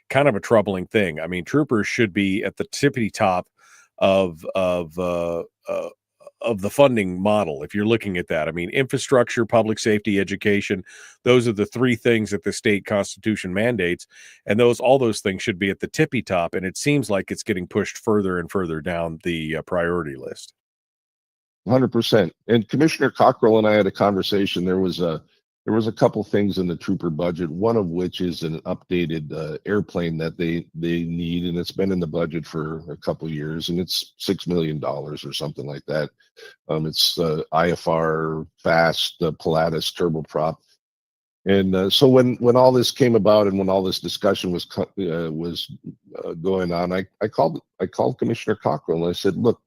kind of a troubling thing. I mean, troopers should be at the tippity top of the funding model. If you're looking at that, I mean, infrastructure, public safety, education, those are the three things that the state constitution mandates. And all those things should be at the tippy top. And it seems like it's getting pushed further and further down the priority list. 100%. And Commissioner Cockrell and I had a conversation. There was a couple things in the trooper budget, one of which is an updated airplane that they need, and it's been in the budget for a couple years, and it's $6 million or something like that. It's IFR fast Pilatus turboprop. And so when all this came about and when all this discussion was going on, I called Commissioner Cockrell and I said, look,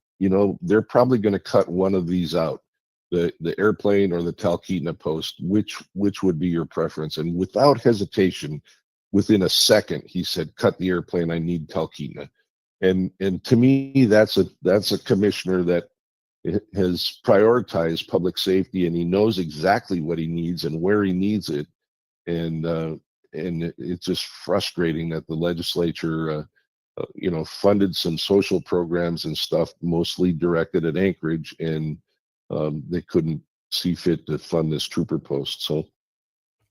they're probably going to cut one of these out, the airplane or the Talkeetna post. Which would be your preference? And without hesitation, within a second, he said, cut the airplane. I need Talkeetna. And to me, that's a commissioner that has prioritized public safety, and he knows exactly what he needs and where he needs it. And it's just frustrating that the legislature funded some social programs and stuff mostly directed at Anchorage, and they couldn't see fit to fund this trooper post. So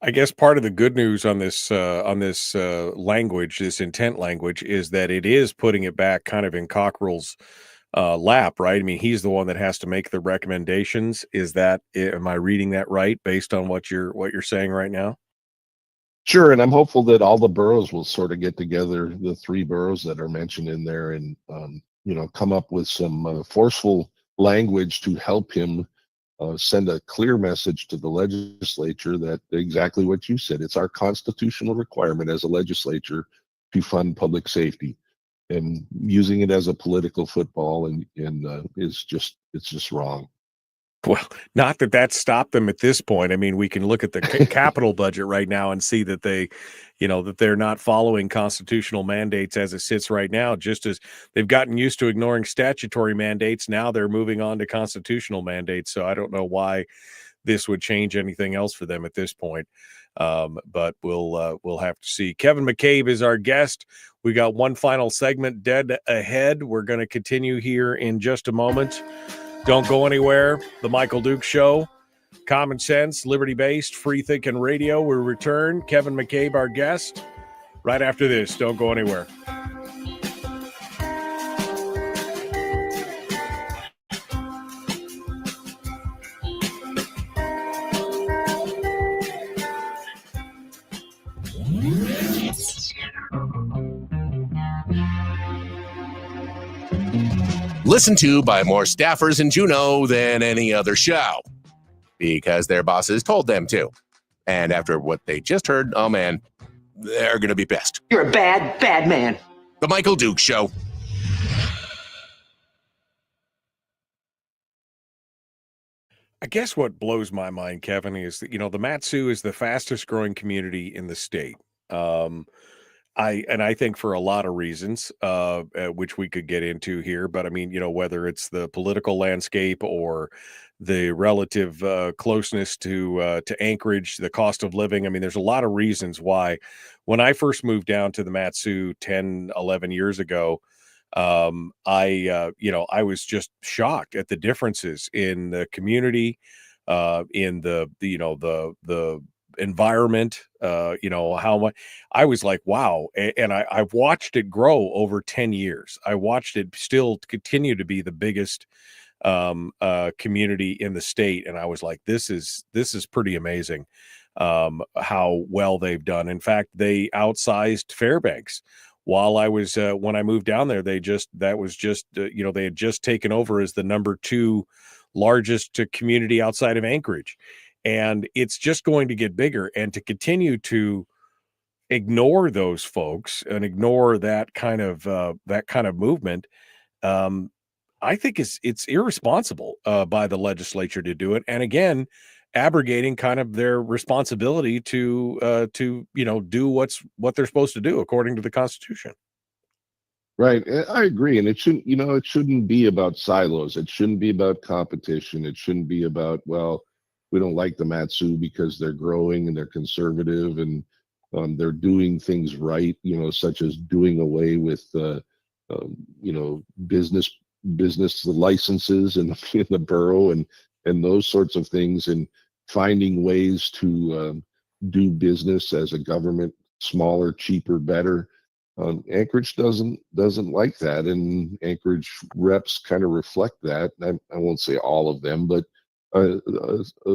I guess part of the good news on this language, this intent language, is that it is putting it back kind of in Cockrell's lap, right? I mean, he's the one that has to make the recommendations. Am I reading that right based on what you're saying right now? Sure, and I'm hopeful that all the boroughs will sort of get together, the three boroughs that are mentioned in there, and come up with some forceful language to help him send a clear message to the legislature that exactly what you said. It's our constitutional requirement as a legislature to fund public safety, and using it as a political football and it's just wrong. Well, not that stopped them at this point. I mean, we can look at the capital budget right now and see that that they're not following constitutional mandates as it sits right now. Just as they've gotten used to ignoring statutory mandates, now they're moving on to constitutional mandates. So I don't know why this would change anything else for them at this point. But we'll have to see. Kevin McCabe is our guest. We got one final segment dead ahead. We're going to continue here in just a moment. Don't go anywhere. The Michael Dukes Show. Common sense, liberty-based, free-thinking radio. We return. Kevin McCabe, our guest, right after this. Don't go anywhere. Listened to by more staffers in Juneau than any other show, because their bosses told them to. And after what they just heard, oh man, they're going to be pissed. You're a bad, bad man. The Michael Dukes Show. I guess what blows my mind, Kevin, is that, the Mat-Su is the fastest growing community in the state. I think for a lot of reasons, which we could get into here, but I mean, whether it's the political landscape or the relative closeness to Anchorage, the cost of living. I mean, there's a lot of reasons why. When I first moved down to the Mat-Su 10, 11 years ago, I was just shocked at the differences in the community, in the environment, how much. I was like, wow. And I've watched it grow over 10 years. I watched it still continue to be the biggest community in the state. And I was like, this is pretty amazing how well they've done. In fact, they outsized Fairbanks. While I was when I moved down there, they had just taken over as the number 2 largest community outside of Anchorage. And it's just going to get bigger, and to continue to ignore those folks and ignore that kind of movement, I think it's irresponsible by the legislature to do it. And again, abrogating kind of their responsibility to do what they're supposed to do according to the Constitution. Right. I agree. And it shouldn't be about silos. It shouldn't be about competition. It shouldn't be about, well, we don't like the Mat-Su because they're growing and they're conservative and they're doing things right, such as doing away with, business licenses in the borough and those sorts of things, and finding ways to do business as a government, smaller, cheaper, better. Anchorage doesn't like that, and Anchorage reps kind of reflect that. I won't say all of them, but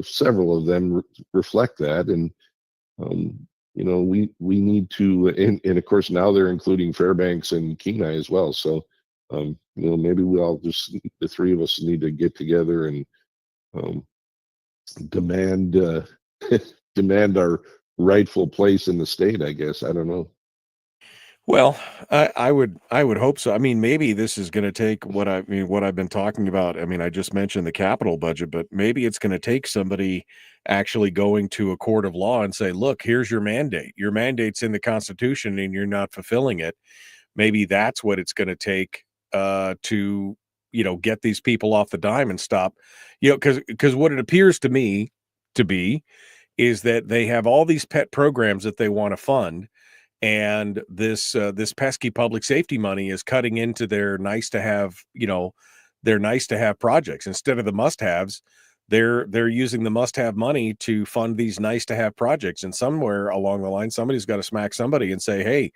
several of them reflect that. And we need to, and of course now they're including Fairbanks and Kenai as well. So maybe the three of us need to get together and demand our rightful place in the state, I guess. I don't know. Well, I would hope so. I mean, maybe this is going to take what I've been talking about. I mean, I just mentioned the capital budget, but maybe it's going to take somebody actually going to a court of law and say, look, here's your mandate. Your mandate's in the Constitution and you're not fulfilling it. Maybe that's what it's going to take to, get these people off the dime and stop, because what it appears to me to be is that they have all these pet programs that they want to fund. And this pesky public safety money is cutting into their nice to have projects instead of the must haves. They're using the must have money to fund these nice to have projects. And somewhere along the line, somebody's got to smack somebody and say, hey,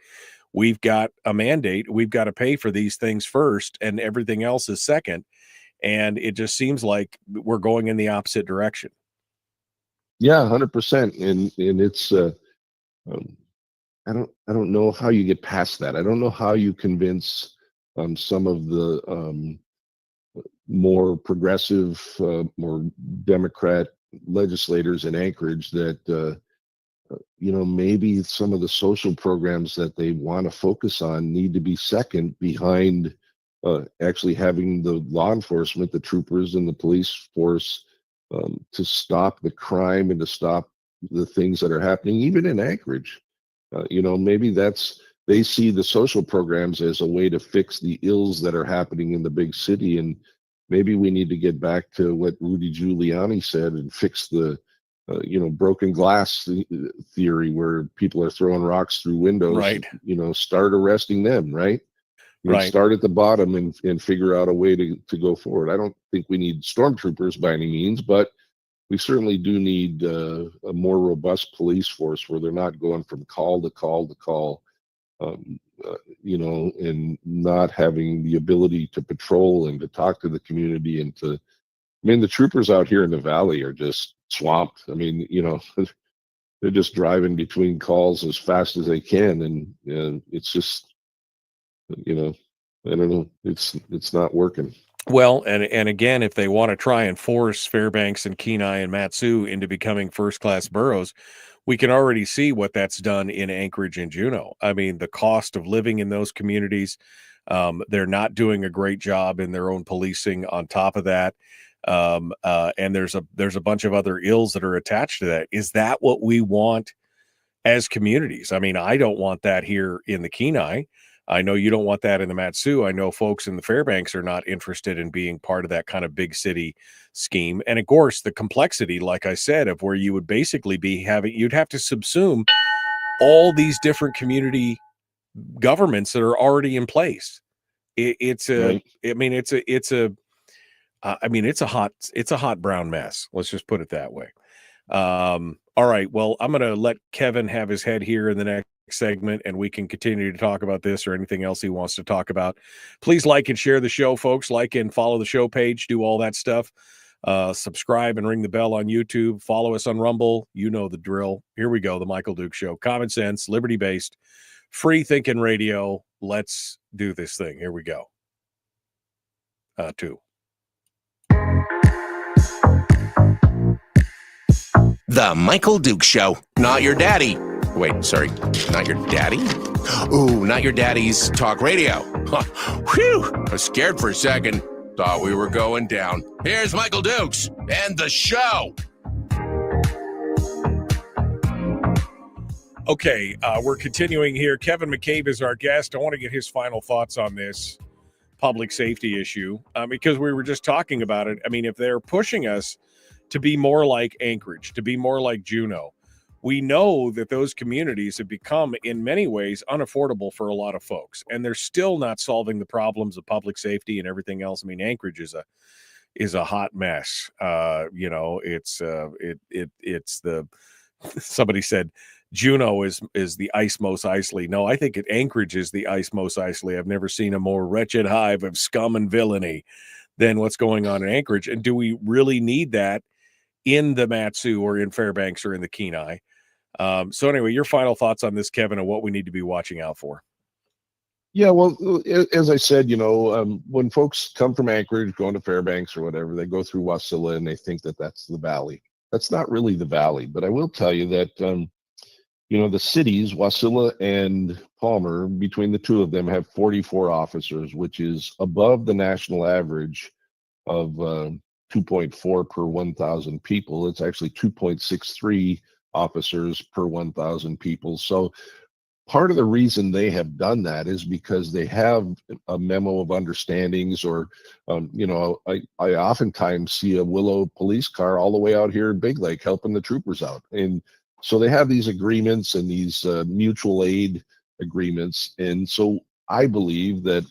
we've got a mandate. We've got to pay for these things first, and everything else is second. And it just seems like we're going in the opposite direction. Yeah, 100%. And it's I don't know how you get past that. I don't know how you convince some of the more progressive, more Democrat legislators in Anchorage that maybe some of the social programs that they want to focus on need to be second behind actually having the law enforcement, the troopers and the police force to stop the crime and to stop the things that are happening, even in Anchorage. Maybe they see the social programs as a way to fix the ills that are happening in the big city, and maybe we need to get back to what Rudy Giuliani said and fix the broken glass theory, where people are throwing rocks through windows. Right. Start arresting them, right? Right. Start at the bottom and figure out a way to go forward. I don't think we need stormtroopers by any means, but we certainly do need a more robust police force where they're not going from call to call to call, and not having the ability to patrol and to talk to the community the troopers out here in the valley are just swamped. They're just driving between calls as fast as they can, and it's just, I don't know, it's not working. Well, and again, if they want to try and force Fairbanks and Kenai and Matsu into becoming first-class boroughs, we can already see what that's done in Anchorage and Juneau. I mean, the cost of living in those communities, they're not doing a great job in their own policing on top of that. And there's a bunch of other ills that are attached to that. Is that what we want as communities? I mean, I don't want that here in the Kenai. I know you don't want that in the Matsu. I know folks in the Fairbanks are not interested in being part of that kind of big city scheme. And of course, the complexity, like I said, of where you would basically be you'd have to subsume all these different community governments that are already in place. It's a hot brown mess. Let's just put it that way. All right. Well, I'm going to let Kevin have his head here in the next segment, and we can continue to talk about this or anything else he wants to talk about. Please like and share the show, folks. Like and follow the show page. Do all that stuff. Subscribe and ring the bell on YouTube. Follow us on Rumble. You know the drill. Here we go. The Michael Duke Show. Common sense, liberty-based, free-thinking radio. Let's do this thing. Here we go. Two. The Michael Duke Show. Not your daddy. Wait, sorry. Not your daddy? Ooh, not your daddy's talk radio. Whew. I was scared for a second. Thought we were going down. Here's Michael Dukes and the show. Okay, we're continuing here. Kevin McCabe is our guest. I want to get his final thoughts on this public safety issue because we were just talking about it. I mean, if they're pushing us to be more like Anchorage, to be more like Juneau, we know that those communities have become, in many ways, unaffordable for a lot of folks, and they're still not solving the problems of public safety and everything else. I mean, Anchorage is a hot mess. It's the somebody said Juneau is the ice most icely. No, I think Anchorage is the ice most icely. I've never seen a more wretched hive of scum and villainy than what's going on in Anchorage. And do we really need that in the Matsu or in Fairbanks or in the Kenai? So anyway, your final thoughts on this, Kevin, and what we need to be watching out for. Yeah, well, as I said, when folks come from Anchorage, going to Fairbanks or whatever, they go through Wasilla and they think that that's the valley. That's not really the valley. But I will tell you that, the cities, Wasilla and Palmer, between the two of them, have 44 officers, which is above the national average of 2.4 per 1,000 people. It's actually 2.63 officers per 1,000 people. So part of the reason they have done that is because they have a memo of understandings, or, I oftentimes see a Willow police car all the way out here in Big Lake helping the troopers out. And so they have these agreements and these mutual aid agreements. And so I believe that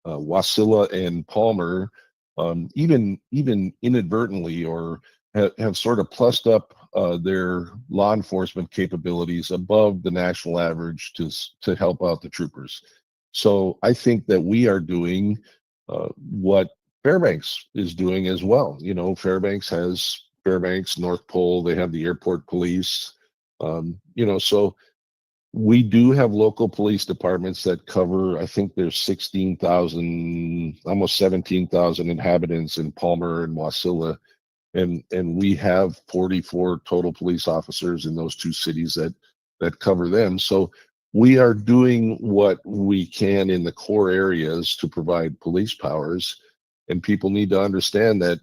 Wasilla and Palmer, even inadvertently, or have sort of plussed up their law enforcement capabilities above the national average to help out the troopers. So I think that we are doing what Fairbanks is doing as well. Fairbanks has Fairbanks, North Pole, they have the airport police. So we do have local police departments that cover, I think there's 16,000, almost 17,000 inhabitants in Palmer and Wasilla. And we have 44 total police officers in those two cities that cover them. So we are doing what we can in the core areas to provide police powers. And people need to understand that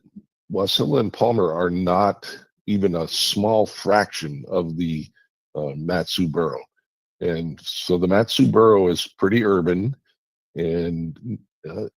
Wasilla and Palmer are not even a small fraction of the Matsu borough. And so the Matsu borough is pretty urban, and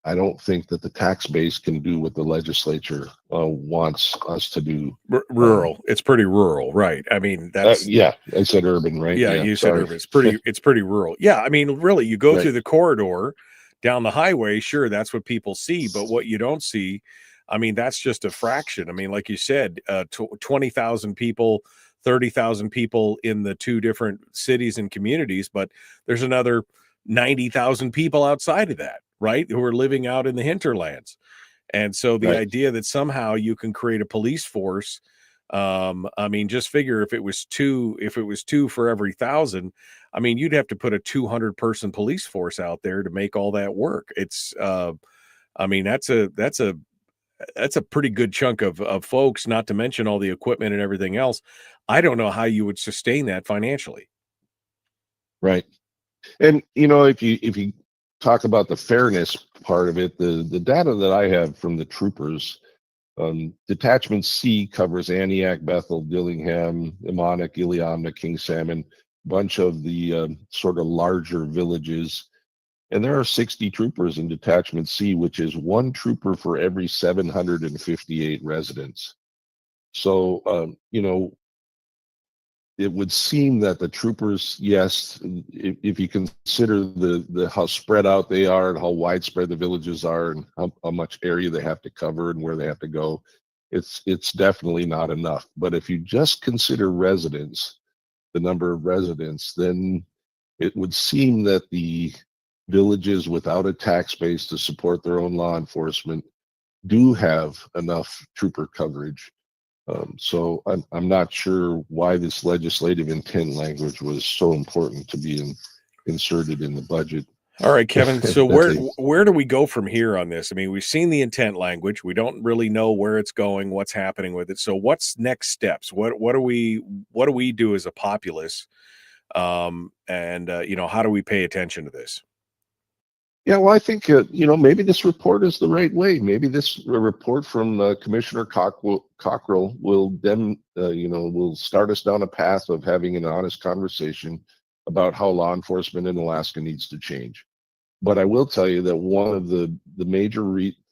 I don't think that the tax base can do what the legislature wants us to do. Rural. It's pretty rural, right? I mean, that's yeah. I said urban, right? Yeah, you said sorry. urban. It's pretty rural. Yeah, I mean, really, you go Right. through the corridor down the highway. Sure, that's what people see, but what you don't see, I mean, that's just a fraction. I mean, like you said, 20,000 people, 30,000 people in the two different cities and communities, but there's another 90,000 people outside of that, right, who are living out in the hinterlands. And so the Right. idea that somehow you can create a police force, I mean, just figure if it was two for every 1,000, I mean, you'd have to put a 200 person police force out there to make all that work. It's, I mean, that's a pretty good chunk of folks, not to mention all the equipment and everything else. I don't know how you would sustain that financially. Right. And if you talk about the fairness part of it, the data that I have from the troopers, Detachment C covers Aniak, Bethel, Dillingham, Immonik, Iliamna, King Salmon, bunch of the sort of larger villages. And there are 60 troopers in Detachment C, which is one trooper for every 758 residents. So, it would seem that the troopers, yes, if you consider the how spread out they are and how widespread the villages are and how much area they have to cover and where they have to go, it's definitely not enough. But if you just consider residents, the number of residents, then it would seem that the villages without a tax base to support their own law enforcement do have enough trooper coverage. So I'm not sure why this legislative intent language was so important to be inserted in the budget. All right, Kevin. So That's where do we go from here on this? I mean, we've seen the intent language. We don't really know where it's going, what's happening with it. So what's next steps? What do we do as a populace? And how do we pay attention to this? Yeah, well, I think maybe this report is the right way. Maybe this report from Commissioner Cockrell will then will start us down a path of having an honest conversation about how law enforcement in Alaska needs to change. But I will tell you that one of the major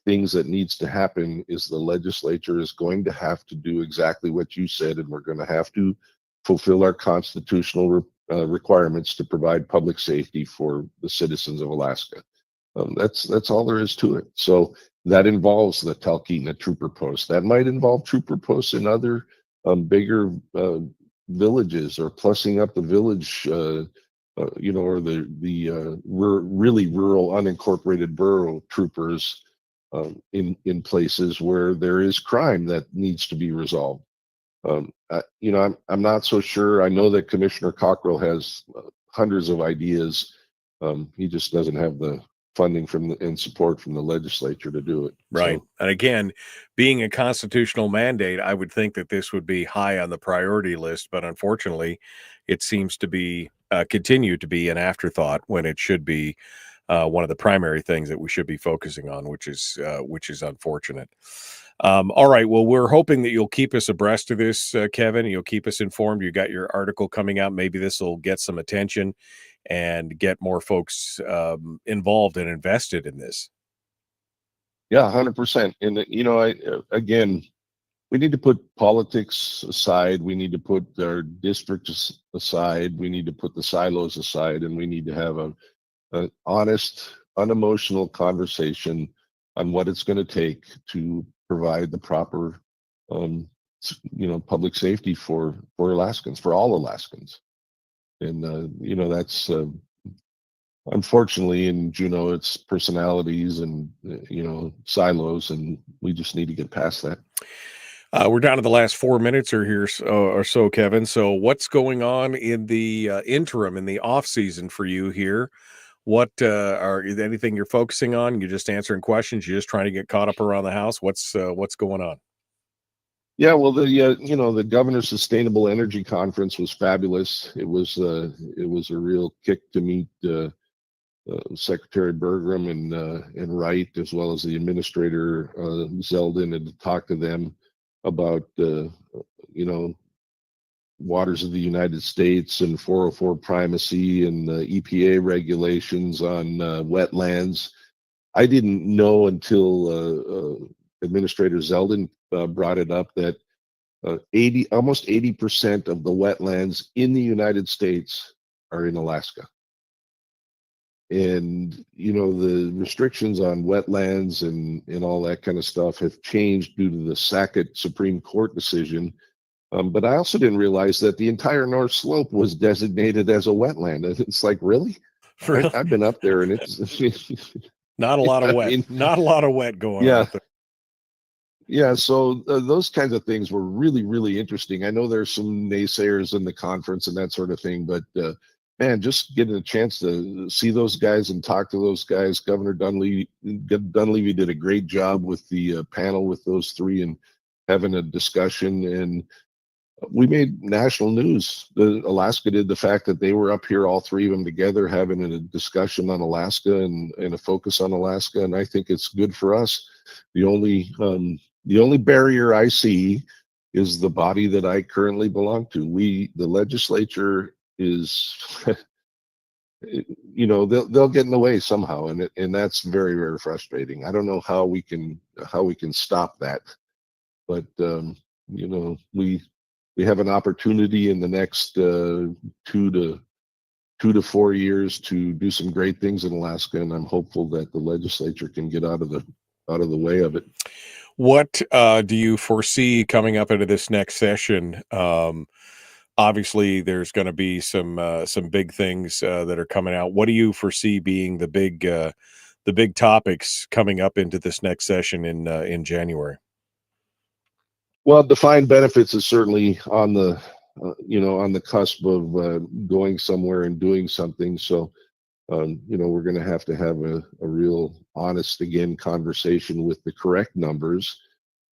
things that needs to happen is the legislature is going to have to do exactly what you said, and we're going to have to fulfill our constitutional requirements to provide public safety for the citizens of Alaska. That's all there is to it. So that involves the Talkeetna trooper post. That might involve trooper posts in other bigger villages, or plussing up the village, or the really rural, unincorporated borough troopers in places where there is crime that needs to be resolved. I'm not so sure. I know that Commissioner Cockrell has hundreds of ideas. He just doesn't have the funding and support from the legislature to do it. Right. So, And again, being a constitutional mandate, I would think that this would be high on the priority list, but unfortunately, it seems to be continue to be an afterthought when it should be one of the primary things that we should be focusing on, which is unfortunate. All right. Well, we're hoping that you'll keep us abreast of this, Kevin. You'll keep us informed. You got your article coming out. Maybe this will get some attention and get more folks involved and invested in this. Yeah, 100%. And again, we need to put politics aside. We need to put our districts aside. We need to put the silos aside, and we need to have an honest, unemotional conversation on what it's going to take to provide the proper, public safety for Alaskans, for all Alaskans. And that's unfortunately in Juneau, it's personalities and silos, and we just need to get past that. We're down to the last 4 minutes or so, Kevin. So what's going on in the interim, in the off season for you here? What is anything you're focusing on? You're just answering questions. You're just trying to get caught up around the house. What's going on? Yeah, well, the Governor's Sustainable Energy Conference was fabulous. It was a real kick to meet Secretary Bergram and Wright, as well as the administrator Zeldin, and to talk to them about waters of the United States and 404 primacy and EPA regulations on wetlands. I didn't know until Administrator Zeldin brought it up that almost 80% of the wetlands in the United States are in Alaska. And, you know, the restrictions on wetlands and all that kind of stuff have changed due to the Sackett Supreme Court decision. But I also didn't realize that the entire North Slope was designated as a wetland. It's like, really? I've been up there, and it's not a lot of wet. I mean, not a lot of wet going on. Yeah, so those kinds of things were really, really interesting. I know there's some naysayers in the conference and that sort of thing, but man, just getting a chance to see those guys and talk to those guys. Governor Dunleavy did a great job with the panel with those three and having a discussion, and we made national news. Alaska did, the fact that they were up here, all three of them together, having a discussion on Alaska and a focus on Alaska, and I think it's good for us. The only barrier I see is the body that I currently belong to. The legislature is, you know, they'll get in the way somehow, and that's very, very frustrating. I don't know how we can stop that, but you know, we have an opportunity in the next 2 to 4 years to do some great things in Alaska, and I'm hopeful that the legislature can get out of the way of it. What do you foresee coming up into this next session? Obviously, there's going to be some big things that are coming out. What do you foresee being the big topics coming up into this next session in January? Well, defined benefits is certainly on the on the cusp of going somewhere and doing something. So you know, we're going to have a real honest, again, conversation with the correct numbers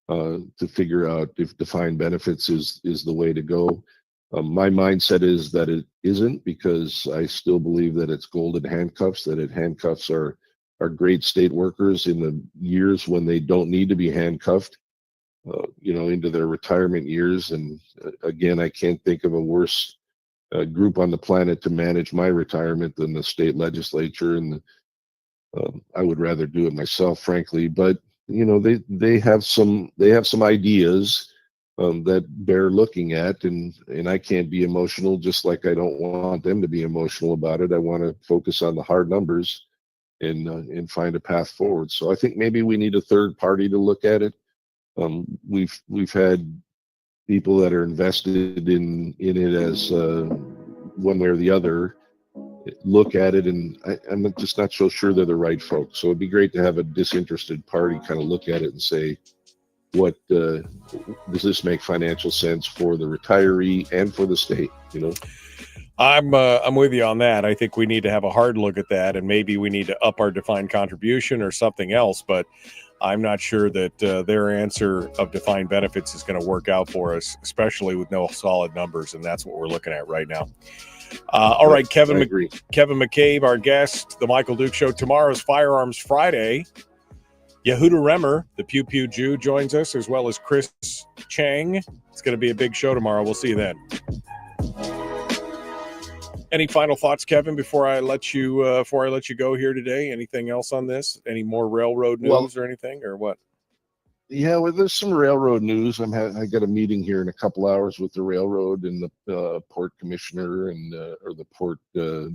to figure out if defined benefits is the way to go. My mindset is that it isn't, because I still believe that it's golden handcuffs, that it handcuffs our great state workers in the years when they don't need to be handcuffed, you know, into their retirement years. And again, I can't think of a worse group on the planet to manage my retirement than the state legislature, and I would rather do it myself, frankly. But you know, they have some ideas that bear looking at, and I can't be emotional, just like I don't want them to be emotional about it. I want to focus on the hard numbers and find a path forward. So I think maybe we need a third party to look at it. We've had people that are invested in it as one way or the other look at it, and I'm just not so sure they're the right folks. So it'd be great to have a disinterested party kind of look at it and say, what does this make financial sense for the retiree and for the state? You know, I'm with you on that. I think we need to have a hard look at that, and maybe we need to up our defined contribution or something else. But I'm not sure that their answer of defined benefits is going to work out for us, especially with no solid numbers, and that's what we're looking at right now. All right, Kevin McCabe, our guest, the Michael Duke Show. Tomorrow's Firearms Friday. Yehuda Remmer, the Pew Pew Jew, joins us, as well as Chris Chang. It's going to be a big show tomorrow. We'll see you then. Any final thoughts, Kevin, before I let you go here today? Anything else on this? Any more railroad news or anything, or what? Yeah, well, there's some railroad news. I got a meeting here in a couple hours with the railroad and the port commissioner and or the port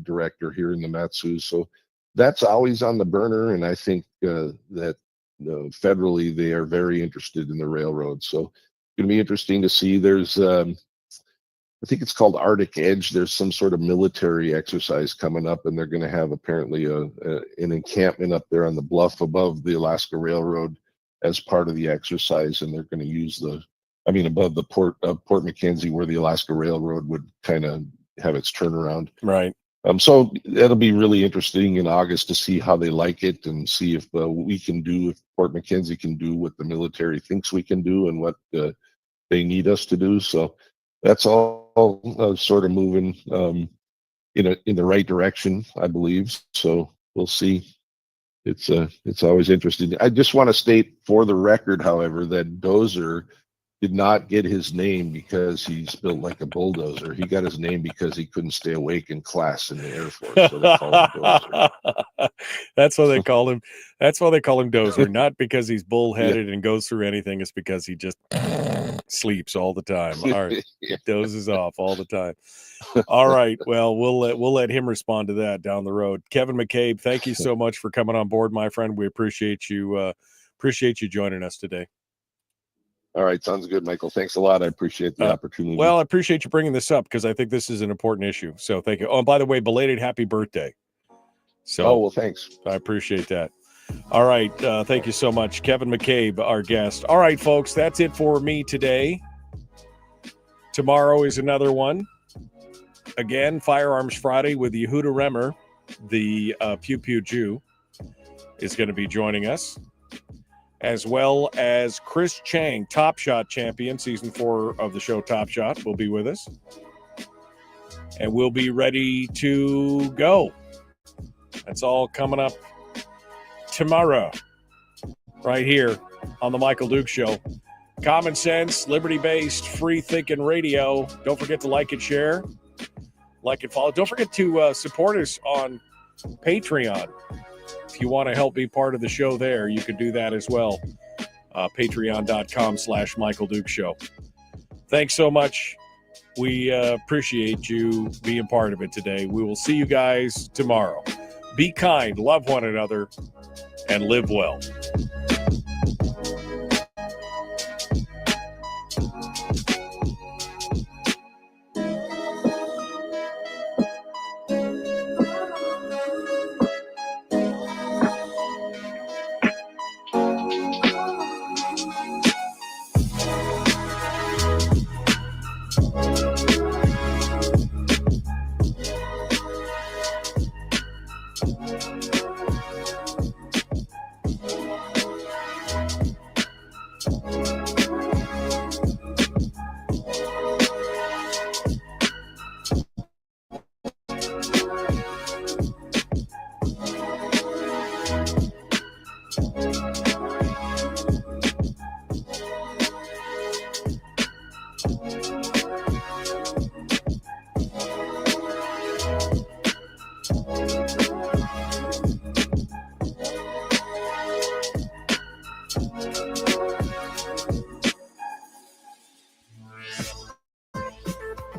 director here in the Matsu. So that's always on the burner, and I think that federally they are very interested in the railroad. So it's going to be interesting to see. There's I think it's called Arctic Edge. There's some sort of military exercise coming up, and they're going to have apparently an encampment up there on the bluff above the Alaska Railroad as part of the exercise, and they're going to use above the Port McKenzie, where the Alaska Railroad would kind of have its turnaround. Right. So that'll be really interesting in August to see how they like it and see if we can do, if Port McKenzie can do what the military thinks we can do and what they need us to do. So that's all sort of moving in the right direction, I believe. So we'll see. It's always interesting. I just want to state for the record, however, that Dozer did not get his name because he's built like a bulldozer. He got his name because he couldn't stay awake in class in the Air Force, so they call him Dozer. That's why they call him. That's why they call him Dozer. Not because he's bullheaded and goes through anything. It's because he just sleeps all the time. All right, dozes off all the time. All right. Well, we'll let him respond to that down the road. Kevin McCabe, thank you so much for coming on board, my friend. We appreciate you joining us today. All right, sounds good, Michael. Thanks a lot. I appreciate the opportunity. Well, I appreciate you bringing this up because I think this is an important issue. So thank you. Oh, and by the way, belated happy birthday. So, well, thanks. I appreciate that. All right. Thank you so much. Kevin McCabe, our guest. All right, folks, that's it for me today. Tomorrow is another one. Again, Firearms Friday with Yehuda Remmer, the Pew Pew Jew, is going to be joining us, as well as Chris Chang, Top Shot champion, season 4 of the show Top Shot, will be with us. And we'll be ready to go. That's all coming up tomorrow, right here on the Michael Duke Show. Common sense, liberty-based, free-thinking radio. Don't forget to like and share. Like and follow. Don't forget to support us on Patreon. If you want to help be part of the show there, you can do that as well. Patreon.com/Michael Duke Show. Thanks so much. We appreciate you being part of it today. We will see you guys tomorrow. Be kind, love one another, and live well.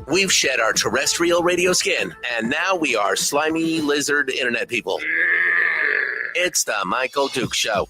We've shed our terrestrial radio skin, and now we are slimy lizard internet people. It's the Michael Duke Show.